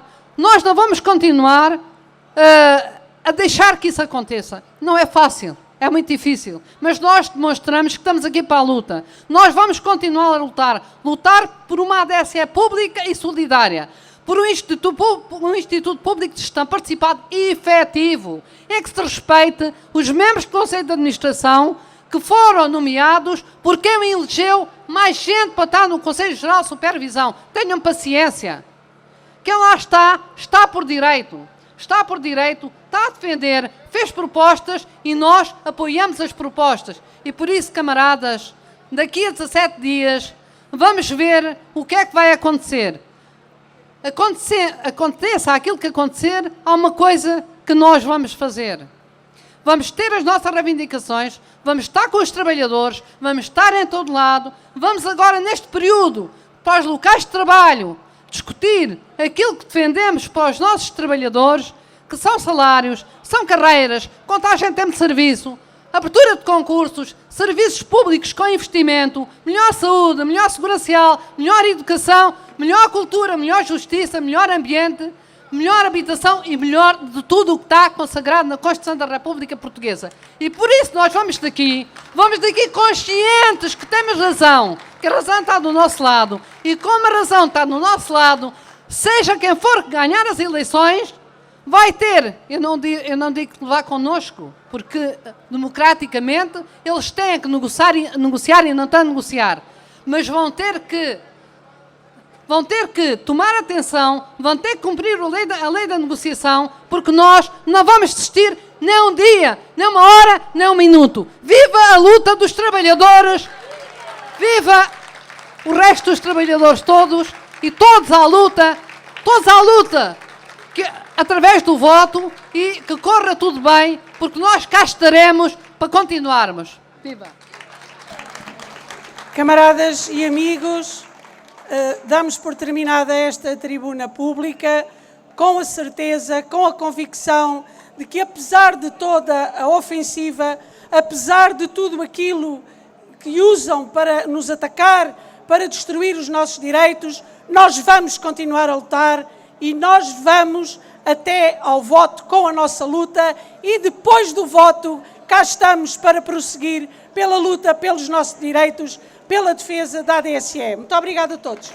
a deixar que isso aconteça. Não é fácil. É muito difícil, mas nós demonstramos que estamos aqui para a luta. Nós vamos continuar a lutar por uma ADSE pública e solidária, por um Instituto Público de Gestão Participado e efetivo, em que se respeite os membros do Conselho de Administração que foram nomeados por quem elegeu mais gente para estar no Conselho Geral de Supervisão. Tenham paciência. Quem lá está por direito. Está por direito, está a defender, fez propostas e nós apoiamos as propostas. E por isso, camaradas, daqui a 17 dias vamos ver o que é que vai acontecer. Aconteça aquilo que acontecer, há uma coisa que nós vamos fazer. Vamos ter as nossas reivindicações, vamos estar com os trabalhadores, vamos estar em todo lado, vamos agora, neste período, para os locais de trabalho, discutir aquilo que defendemos para os nossos trabalhadores, que são salários, são carreiras, contagem de tempo de serviço, abertura de concursos, serviços públicos com investimento, melhor saúde, melhor segurança social, melhor educação, melhor cultura, melhor justiça, melhor ambiente, melhor habitação e melhor de tudo o que está consagrado na Constituição da República Portuguesa. E por isso nós vamos daqui conscientes que temos razão, que a razão está do nosso lado. E como a razão está do nosso lado, seja quem for ganhar as eleições, vai ter, eu não digo que levar connosco, porque democraticamente eles têm que negociar e não estão a negociar, mas vão ter que tomar atenção, vão ter que cumprir a lei da negociação, porque nós não vamos desistir nem um dia, nem uma hora, nem um minuto. Viva a luta dos trabalhadores, viva o resto dos trabalhadores todos, e todos à luta, que, através do voto, e que corra tudo bem, porque nós cá estaremos para continuarmos. Viva! Camaradas e amigos, damos por terminada esta tribuna pública com a certeza, com a convicção de que, apesar de toda a ofensiva, apesar de tudo aquilo que usam para nos atacar, para destruir os nossos direitos, nós vamos continuar a lutar e nós vamos até ao voto com a nossa luta, e depois do voto cá estamos para prosseguir pela luta pelos nossos direitos, pela defesa da ADSE. Muito obrigada a todos.